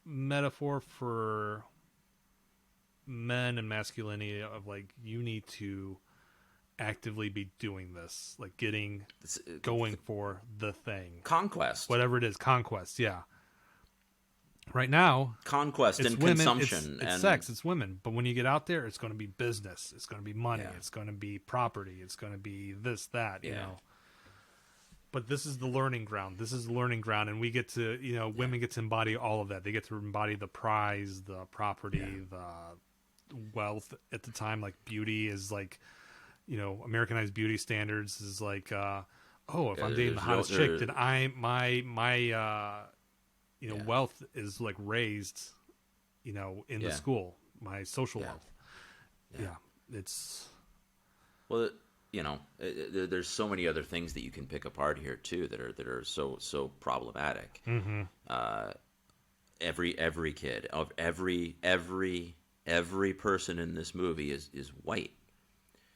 metaphor for men and masculinity of like, you need to actively be doing this, like going for the thing. Conquest. Whatever it is. Conquest. Yeah. Right now, conquest and women, consumption, it's and sex, it's women. But when you get out there, it's going to be business, it's going to be money, it's going to be property, it's going to be this, that, But this is the learning ground. And we get to, women get to embody all of that. They get to embody the prize, the property, the wealth at the time. Like beauty is like, Americanized beauty standards is like, if I'm dating the hottest chick, then my wealth is like raised, in the school, my social wealth. It's. Well, there's so many other things that you can pick apart here too that are so problematic. Mm-hmm. Every kid of every person in this movie is white.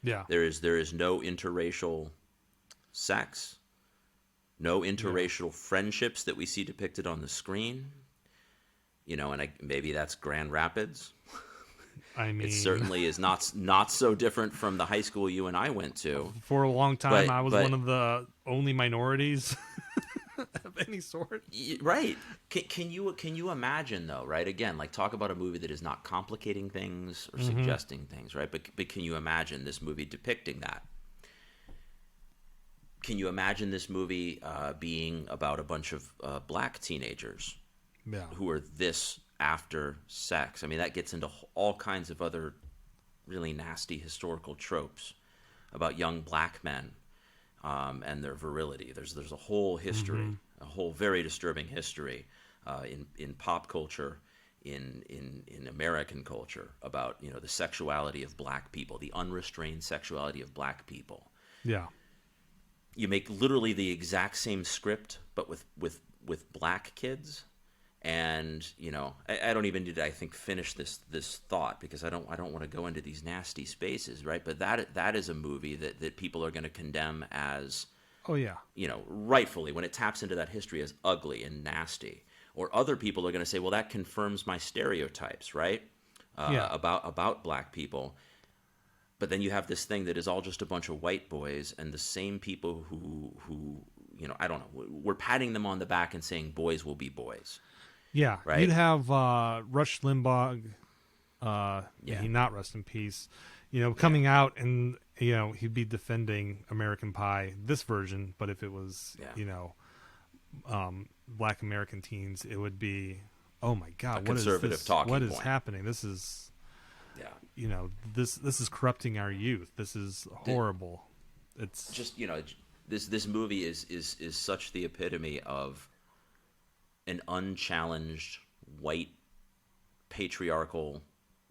Yeah. There is no interracial sex. No interracial friendships that we see depicted on the screen. And maybe that's Grand Rapids. I mean, it certainly is not so different from the high school you and I went to. For a long time, I was one of the only minorities of any sort. Right? Can you imagine though? Right? Again, like talk about a movie that is not complicating things or suggesting things, right? But can you imagine this movie depicting that? Can you imagine this movie being about a bunch of black teenagers who are this after sex? I mean, that gets into all kinds of other really nasty historical tropes about young black men and their virility. There's a whole history, a whole very disturbing history in pop culture, in American culture about, you know, the sexuality of black people, the unrestrained sexuality of black people. Yeah. You make literally the exact same script, but with black kids. And, you know, I don't even need to, I think, finish this thought, because I don't want to go into these nasty spaces, right? But that is a movie that people are going to condemn as, oh yeah, you know, rightfully, when it taps into that history, as ugly and nasty. Or other people are going to say, well, that confirms my stereotypes, right? About black people. But then you have this thing that is all just a bunch of white boys, and the same people who you know, I don't know, we're patting them on the back and saying boys will be boys. Yeah, right? You'd have Rush Limbaugh, he not rest in peace, you know, coming out, and, you know, he'd be defending American Pie, this version, but if it was, you know, black American teens, it would be, oh my God, what is this? What is happening? This is, you know, this is corrupting our youth. This is horrible. It's just, you know, this movie is such the epitome of an unchallenged white patriarchal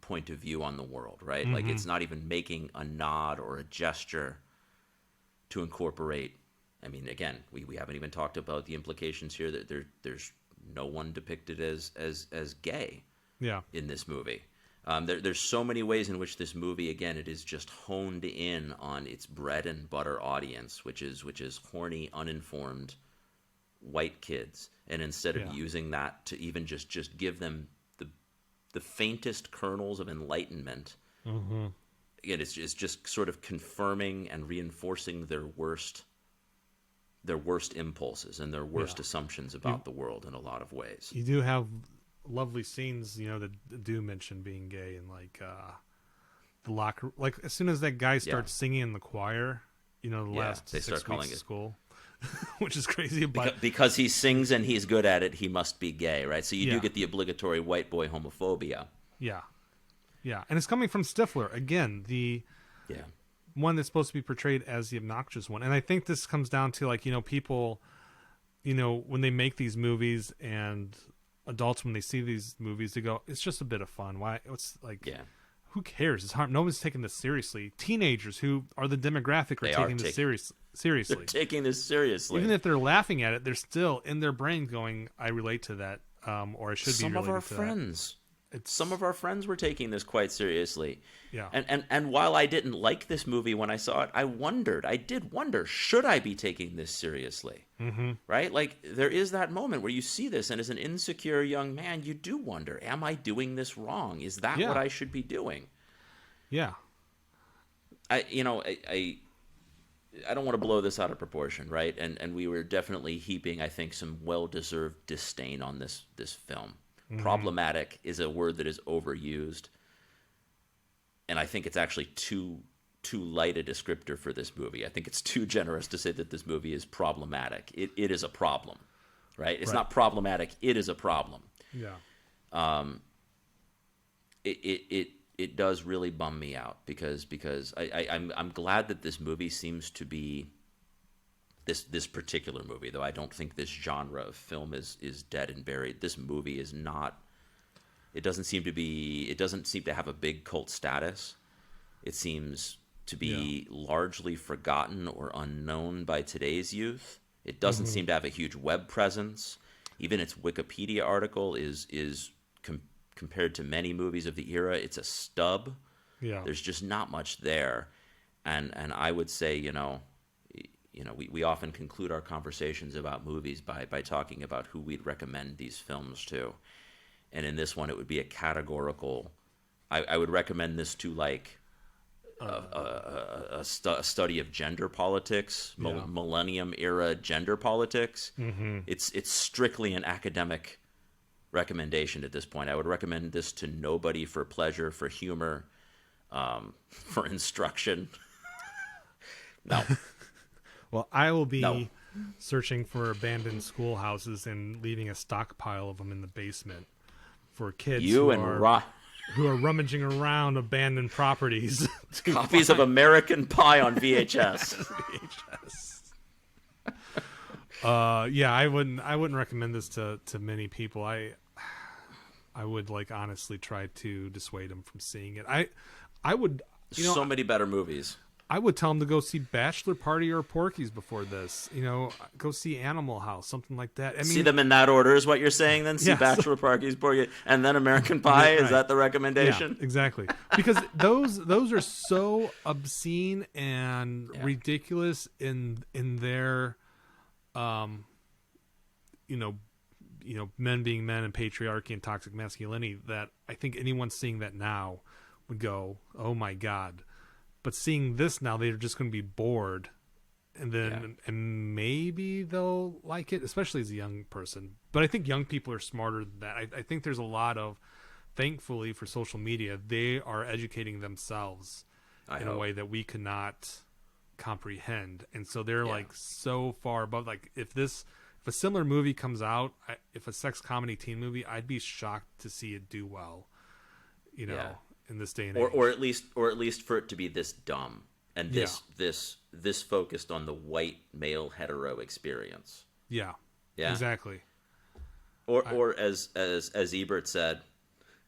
point of view on the world, right? Like, it's not even making a nod or a gesture to incorporate. I mean, again, we haven't even talked about the implications here that there's no one depicted as gay in this movie. There's so many ways in which this movie, again, it is just honed in on its bread and butter audience, which is horny, uninformed white kids. And instead of using that to even just give them the faintest kernels of enlightenment, again, it's just sort of confirming and reinforcing their worst impulses and their worst assumptions about the world in a lot of ways. You do have lovely scenes, you know, that do mention being gay, and like the locker, like as soon as that guy starts singing in the choir, you know, the last they 6 start weeks calling of it school, which is crazy. But because he sings and he's good at it, he must be gay, right? So you do get the obligatory white boy homophobia. Yeah, and it's coming from Stifler again, the one that's supposed to be portrayed as the obnoxious one. And I think this comes down to, like, you know, people, you know, when they make these movies, and adults, when they see these movies, they go, it's just a bit of fun. Why? It's like, who cares? It's hard. No one's taking this seriously. Teenagers, who are the demographic, are taking this seriously. They're taking this seriously. Even if they're laughing at it, they're still in their brain going, I relate to that, or I should be related to that. Some of our friends. Some of our friends were taking this quite seriously. Yeah. And while I didn't like this movie when I saw it, I did wonder, should I be taking this seriously? Right? Like, there is that moment where you see this, and as an insecure young man, you do wonder, am I doing this wrong? Is that what I should be doing? Yeah. I don't want to blow this out of proportion, right? And we were definitely heaping, I think, some well-deserved disdain on this film. Problematic is a word that is overused, and I think it's actually too light a descriptor for this movie. I think it's too generous to say that this movie is problematic. It is a problem, right? It's not problematic. It is a problem. Yeah. It does really bum me out because I'm glad that this movie seems to be this particular movie, though I don't think this genre of film is dead and buried. This movie is not. It doesn't seem to have a big cult status. It seems to be largely forgotten or unknown by today's youth. It doesn't seem to have a huge web presence. Even its Wikipedia article is compared to many movies of the era, it's a stub. Yeah. There's just not much there, and I would say, we often conclude our conversations about movies by talking about who we'd recommend these films to. And in this one, it would be a categorical. I would recommend this to, like, a study of gender politics, millennium era gender politics. It's strictly an academic recommendation at this point. I would recommend this to nobody for pleasure, for humor, for instruction. No. Well, I will be searching for abandoned schoolhouses and leaving a stockpile of them in the basement for kids who are rummaging around abandoned properties. Copies of American Pie on VHS. I wouldn't recommend this to many people. I would like honestly try to dissuade him from seeing it. I would, so many better movies. I would tell him to go see Bachelor Party or Porky's before this. Go see Animal House, something like that. I mean, see them in that order is what you're saying. Then see yeah, Bachelor Party, Porky, and then American Pie. Right. Is that the recommendation? Yeah, exactly. Because those are so obscene and ridiculous in their, men being men and patriarchy and toxic masculinity, that I think anyone seeing that now would go, oh my God. But seeing this now, they're just going to be bored, and maybe they'll like it, especially as a young person. But I think young people are smarter than that. I think there's a lot of, thankfully for social media, they are educating themselves in a way that we could not comprehend, and so they're like so far above. Like if a similar movie comes out, if a sex comedy teen movie, I'd be shocked to see it do well. In this day and age, or at least for it to be this dumb and this focused on the white male hetero experience. Yeah, exactly. Or as Ebert said,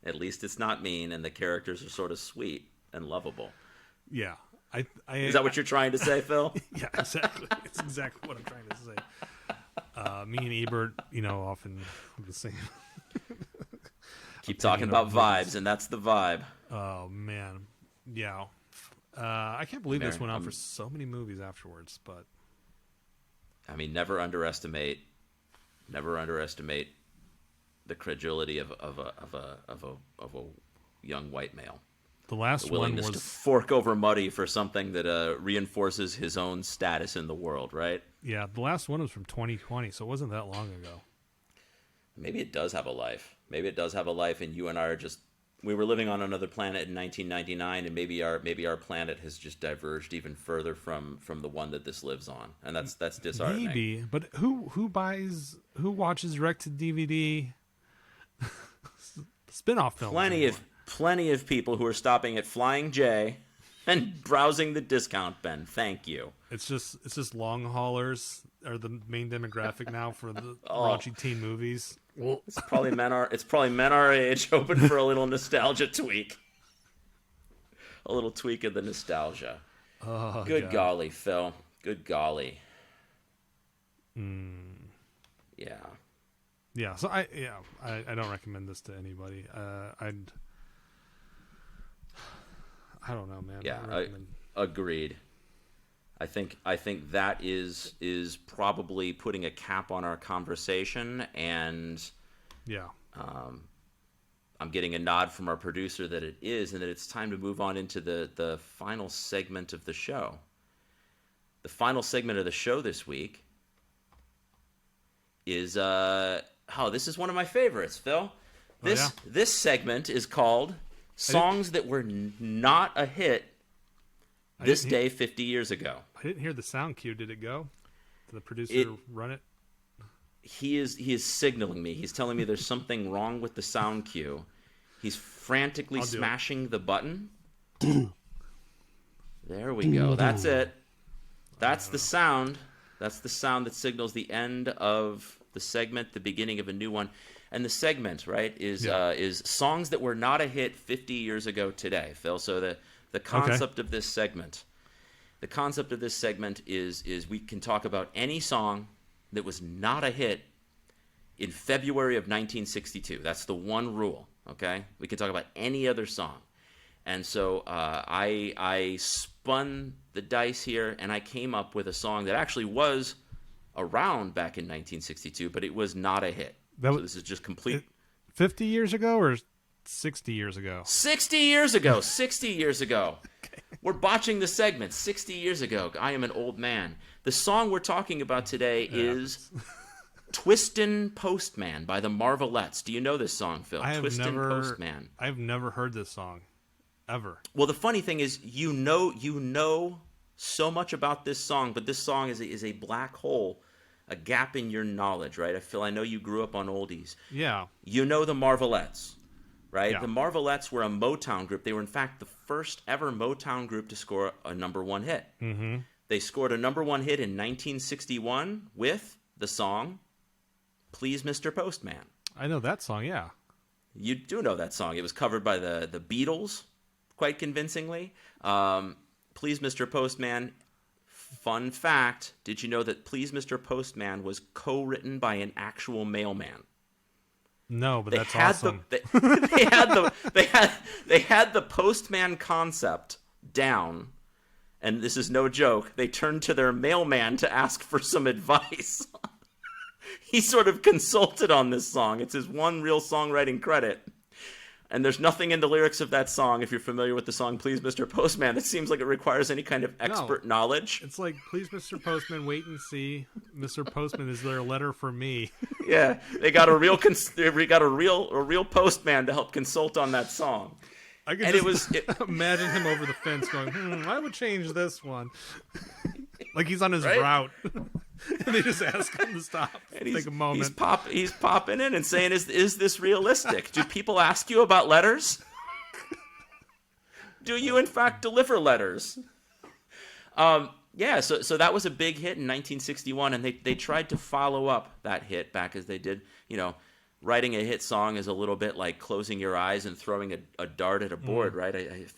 at least it's not mean, and the characters are sort of sweet and lovable. Yeah, is that what you're trying to say, Phil? Yeah, exactly. It's exactly what I'm trying to say. Me and Ebert, often the same. Keep talking about vibes, and that's the vibe. Oh man, yeah. I can't believe this went on for so many movies afterwards. But I mean, never underestimate the credulity of a young white male. The last willingness one was to fork over Muddy for something that reinforces his own status in the world, right? Yeah, the last one was from 2020, so it wasn't that long ago. Maybe it does have a life. Maybe it does have a life, and you and I we were living on another planet in 1999, and maybe our planet has just diverged even further from the one that this lives on, and that's disheartening. Maybe, but who watches direct to DVD spin-off films? Plenty of people who are stopping at Flying J and browsing the discount bin. Thank you. It's just long haulers are the main demographic now for the raunchy teen movies. Well, it's probably men our age hoping for a little nostalgia tweak. A little tweak of the nostalgia. Oh, good golly, Phil. Good golly. Yeah. Yeah. So I don't recommend this to anybody. I don't know, man. Yeah. Agreed. I think that is probably putting a cap on our conversation, and I'm getting a nod from our producer that it is, and that it's time to move on into the final segment of the show. The final segment of the show this week is this is one of my favorites, Phil. This segment is called Songs That Were Not a Hit This Day 50 Years Ago. I didn't hear the sound cue. Did it go? Did the producer run it? He is signaling me. He's telling me there's something wrong with the sound cue. He's frantically smashing the button. There we go. That's it. That's the sound. That's the sound that signals the end of the segment, the beginning of a new one. And the segment, right, is songs that were not a hit 50 years ago today, Phil. So the concept of this segment, is we can talk about any song that was not a hit in February of 1962. That's the one rule, okay? We can talk about any other song. And so I spun the dice here, and I came up with a song that actually was around back in 1962, but it was not a hit. So this is just complete. 50 years ago or 60 years ago? 60 years ago. 60 years ago. Okay. We're botching the segment. 60 years ago. I am an old man. The song we're talking about today is Twistin' Postman by the Marvelettes. Do you know this song, Phil? Twistin' Postman. I've never heard this song. Ever. Well, the funny thing is, you know so much about this song, but this song is a black hole, a gap in your knowledge, right? I know you grew up on oldies. Yeah. You know the Marvelettes, right? Yeah. The Marvelettes were a Motown group. They were, in fact, the first ever Motown group to score a #1 hit. Mm-hmm. They scored a #1 hit in 1961 with the song "Please, Mr. Postman." I know that song, yeah. You do know that song. It was covered by the Beatles quite convincingly. Please, Mr. Postman. Fun fact, did you know that Please, Mr. Postman was co-written by an actual mailman? No, but that's awesome. They had the Postman concept down, and this is no joke. They turned to their mailman to ask for some advice. He sort of consulted on this song. It's his one real songwriting credit. And there's nothing in the lyrics of that song, if you're familiar with the song Please, Mr. Postman, that seems like it requires any kind of expert knowledge. It's like, please, Mr. Postman, wait and see. Mr. Postman, is there a letter for me? Yeah, they got a real postman to help consult on that song. I could imagine him over the fence going, I would change this one. Like he's on his route. And they just ask him to stop. Take a moment. He's popping in and saying, is this realistic? Do people ask you about letters? Do you, in fact, deliver letters? Yeah, so that was a big hit in 1961, and they tried to follow up that hit back as they did. You know, writing a hit song is a little bit like closing your eyes and throwing a dart at a board, right?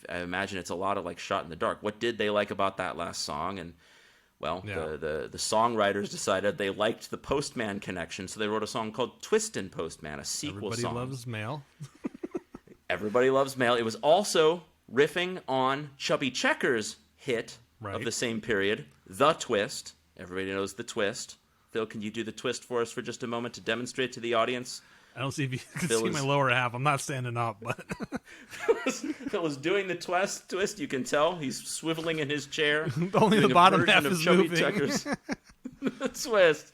I imagine it's a lot of like shot in the dark. What did they like about that last song? And well, the songwriters decided they liked the Postman connection, so they wrote a song called Twistin' Postman, a sequel song. Everybody loves mail. Everybody loves mail. It was also riffing on Chubby Checker's hit of the same period, The Twist. Everybody knows The Twist. Phil, can you do the twist for us for just a moment to demonstrate to the audience? I don't see if you can see my lower half. I'm not standing up, but Phil is doing the twist. You can tell he's swiveling in his chair. Only the bottom half is moving. The twist.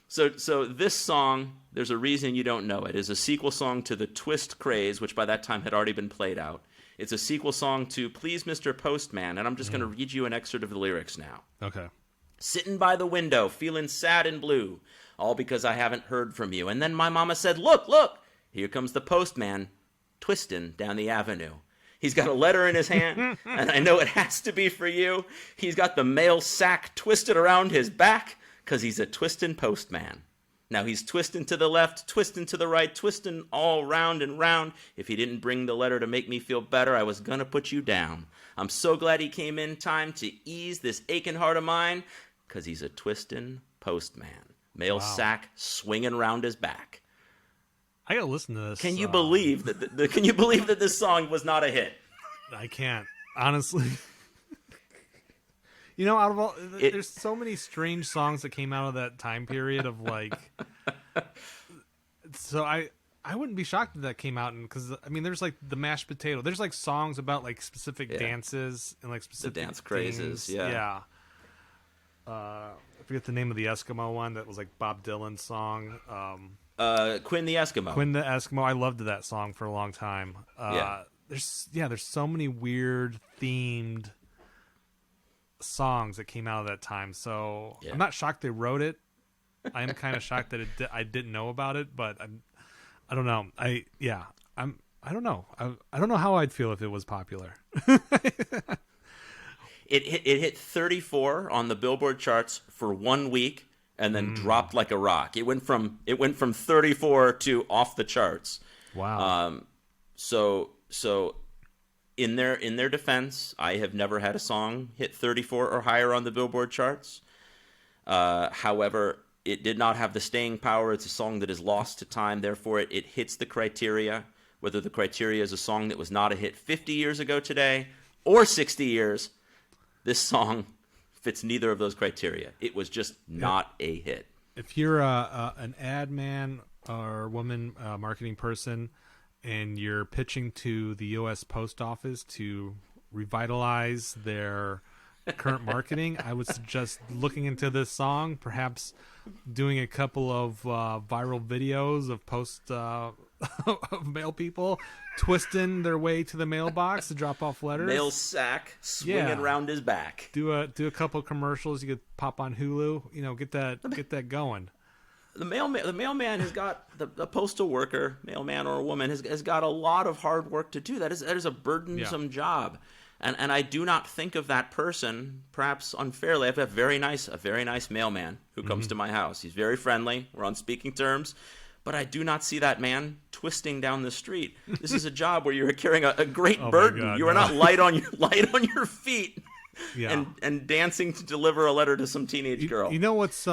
So this song, there's a reason you don't know it, is a sequel song to the Twist craze, which by that time had already been played out. It's a sequel song to Please, Mr. Postman, and I'm just going to read you an excerpt of the lyrics now. Okay. Sitting by the window, feeling sad and blue, all because I haven't heard from you. And then my mama said, look, here comes the postman, twisting down the avenue. He's got a letter in his hand, and I know it has to be for you. He's got the mail sack twisted around his back, because he's a twisting postman. Now he's twisting to the left, twisting to the right, twisting all round and round. If he didn't bring the letter to make me feel better, I was going to put you down. I'm so glad he came in time to ease this aching heart of mine, because he's a twisting postman. Mail sack swinging round his back. I gotta listen to this. Can you believe that? Can you believe that this song was not a hit? I can't, honestly. You know, out of all, there's so many strange songs that came out of that time period of like. So I wouldn't be shocked if that came out, because I mean, there's like the mashed potato. There's like songs about like specific dances and like specific the dance crazes. Yeah. I forget the name of the Eskimo one that was like Bob Dylan's song. Quinn the Eskimo. Quinn the Eskimo. I loved that song for a long time. There's so many weird themed songs that came out of that time. So I'm not shocked they wrote it. I am kind of shocked that I didn't know about it, but I don't know. I don't know. I don't know how I'd feel if it was popular. It hit 34 on the Billboard charts for 1 week and then dropped like a rock. It went from 34 to off the charts. Wow. So in their defense, I have never had a song hit 34 or higher on the Billboard charts. However, it did not have the staying power. It's a song that is lost to time. Therefore, it hits the criteria. Whether the criteria is a song that was not a hit 50 years ago today or 60 years, this song fits neither of those criteria. It was just not a hit. If you're an ad man or woman, marketing person, and you're pitching to the U.S. Post Office to revitalize their current marketing, I would suggest looking into this song, perhaps doing a couple of viral videos of of mail people twisting their way to the mailbox to drop off letters. Mail sack swinging around his back. Do a couple of commercials. You could pop on Hulu. You know, get that going. The mailman has got the postal worker, mailman or a woman, has got a lot of hard work to do. That is a burdensome job. And I do not think of that person, perhaps unfairly. I have a very nice mailman who comes to my house. He's very friendly. We're on speaking terms. but I do not see that man twisting down the street. This is a job where you're carrying a great Oh my burden. God, You are no. not light on your feet Yeah. and dancing to deliver a letter to some teenage girl. You know what's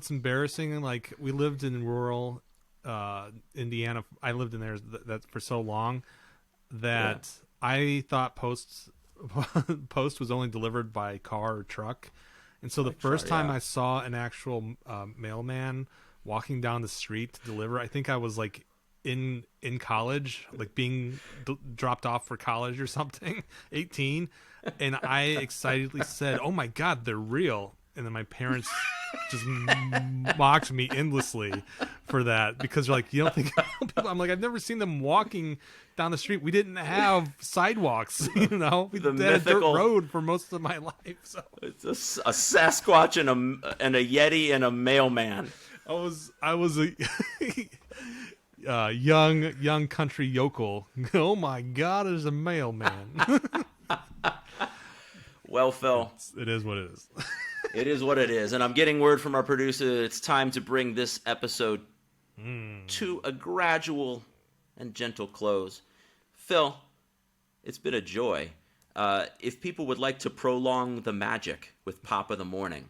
embarrassing? Like, we lived in rural Indiana. I lived in there that for so long that I thought post was only delivered by car or truck. And so the first time I saw an actual mailman walking down the street to deliver, I think I was like in college, like being dropped off for college or something, 18. And I excitedly said, "Oh my God, they're real." And then my parents just mocked me endlessly for that, because they're like, "You don't think?" I'm like, "I've never seen them walking down the street. We didn't have sidewalks, we had a dirt road for most of my life." So it's a Sasquatch and a Yeti and a mailman. I was a young country yokel. Oh my God, there's a mailman. Well, Phil, it is what it is. It is what it is. And I'm getting word from our producer, it's time to bring this episode to a gradual and gentle close. Phil, it's been a joy. If people would like to prolong the magic with Pop of the Morning,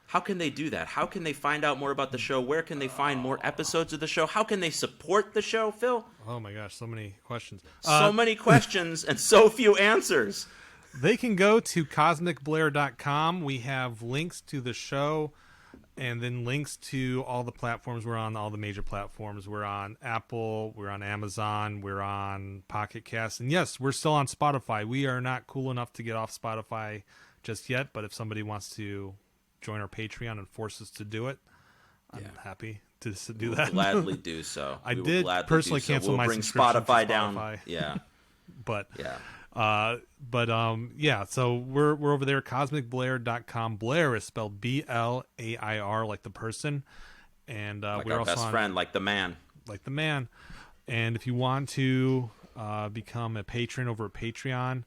how can they do that? How can they find out more about the show? Where can they find more episodes of the show? How can they support the show, Phil? Oh my gosh, so many questions. So many questions and so few answers. They can go to cosmicblair.com. We have links to the show and then links to all the platforms. We're on all the major platforms. We're on Apple, we're on Amazon, we're on Pocket Cast. And yes, we're still on Spotify. We are not cool enough to get off Spotify just yet, but if somebody wants to join our Patreon and force us to do it, I'm happy to do that. Gladly do so. I did personally cancel my subscription Spotify to Spotify. down. Yeah. But yeah. So we're over there, cosmicblair.com. Blair is spelled Blair, like the person, and like we're our also best friend, like the man. And if you want to become a patron over at Patreon,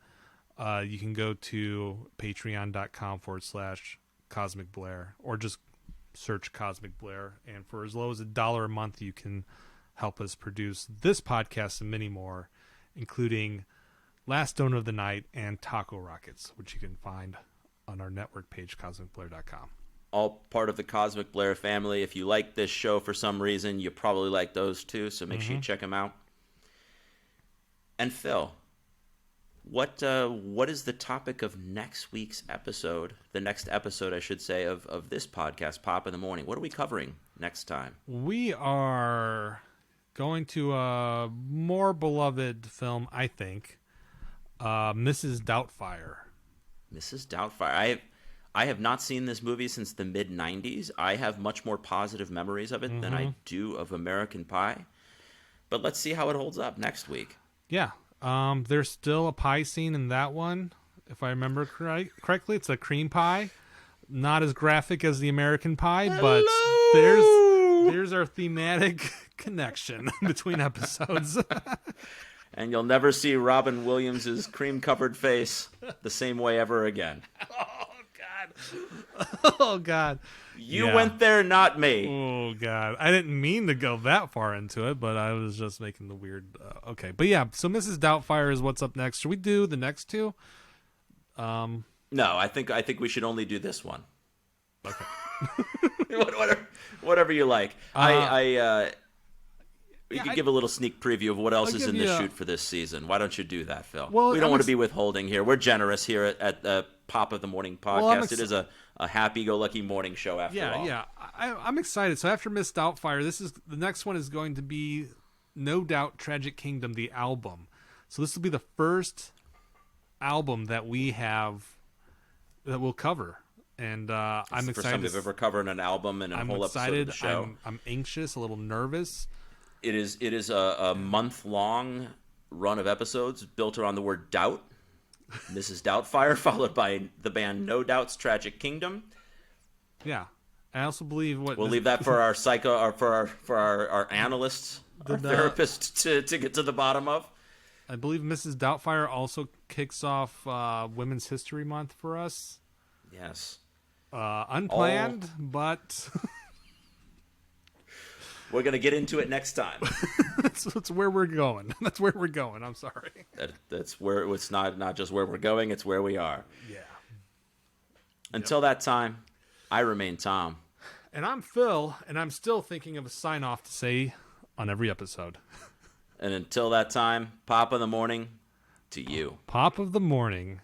you can go to patreon.com/Cosmic Blair, or just search Cosmic Blair, and for as low as $1 a month, you can help us produce this podcast and many more, including Last Donor of the Night and Taco Rockets, which you can find on our network page, cosmicblair.com. All part of the Cosmic Blair family. If you like this show for some reason, you probably like those too, so make sure you check them out. And Phil, what is the topic of next week's episode? The next episode, I should say, of this podcast, Pop in the Morning. What are we covering next time? We are going to a more beloved film, I think, Mrs. Doubtfire. Mrs. Doubtfire. I have not seen this movie since the mid-'90s. I have much more positive memories of it than I do of American Pie. But let's see how it holds up next week. Yeah. There's still a pie scene in that one, if I remember correctly. It's a cream pie. Not as graphic as the American Pie, but there's our thematic connection between episodes. And you'll never see Robin Williams' cream-covered face the same way ever again. Oh, God. You went there, not me. Oh, God. I didn't mean to go that far into it, but I was just making the weird... okay. But yeah, so Mrs. Doubtfire is what's up next. Should we do the next two? No, I think we should only do this one. Okay. Whatever you like. You could give a little sneak preview of what else is in the shoot for this season. Why don't you do that, Phil? Well, we don't want to be withholding here. We're generous here at the Pop of the Morning podcast. Well, it is a happy-go-lucky morning show after all. Yeah. I'm excited. So after Miss Doubtfire, the next one is going to be No Doubt Tragic Kingdom, the album. So this will be the first album that we have that we'll cover. And I'm excited. It's the first time we've ever covered an album and a whole episode of the show. I'm anxious, a little nervous. It is a month-long run of episodes built around the word doubt. Mrs. Doubtfire, followed by the band No Doubt's Tragic Kingdom. Yeah, I also believe we'll leave that for our our analysts, our therapists to get to the bottom of. I believe Mrs. Doubtfire also kicks off Women's History Month for us. Yes, unplanned, but We're going to get into it next time. That's where we're going. That's where we're going. I'm sorry. That's where it's not just where we're going, it's where we are. Yeah. Until that time, I remain Tom. And I'm Phil, and I'm still thinking of a sign-off to say on every episode. And until that time, Pop of the Morning to you. Pop of the Morning.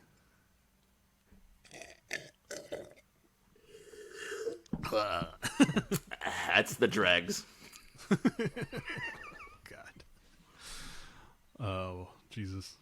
That's the dregs. God. Oh, Jesus.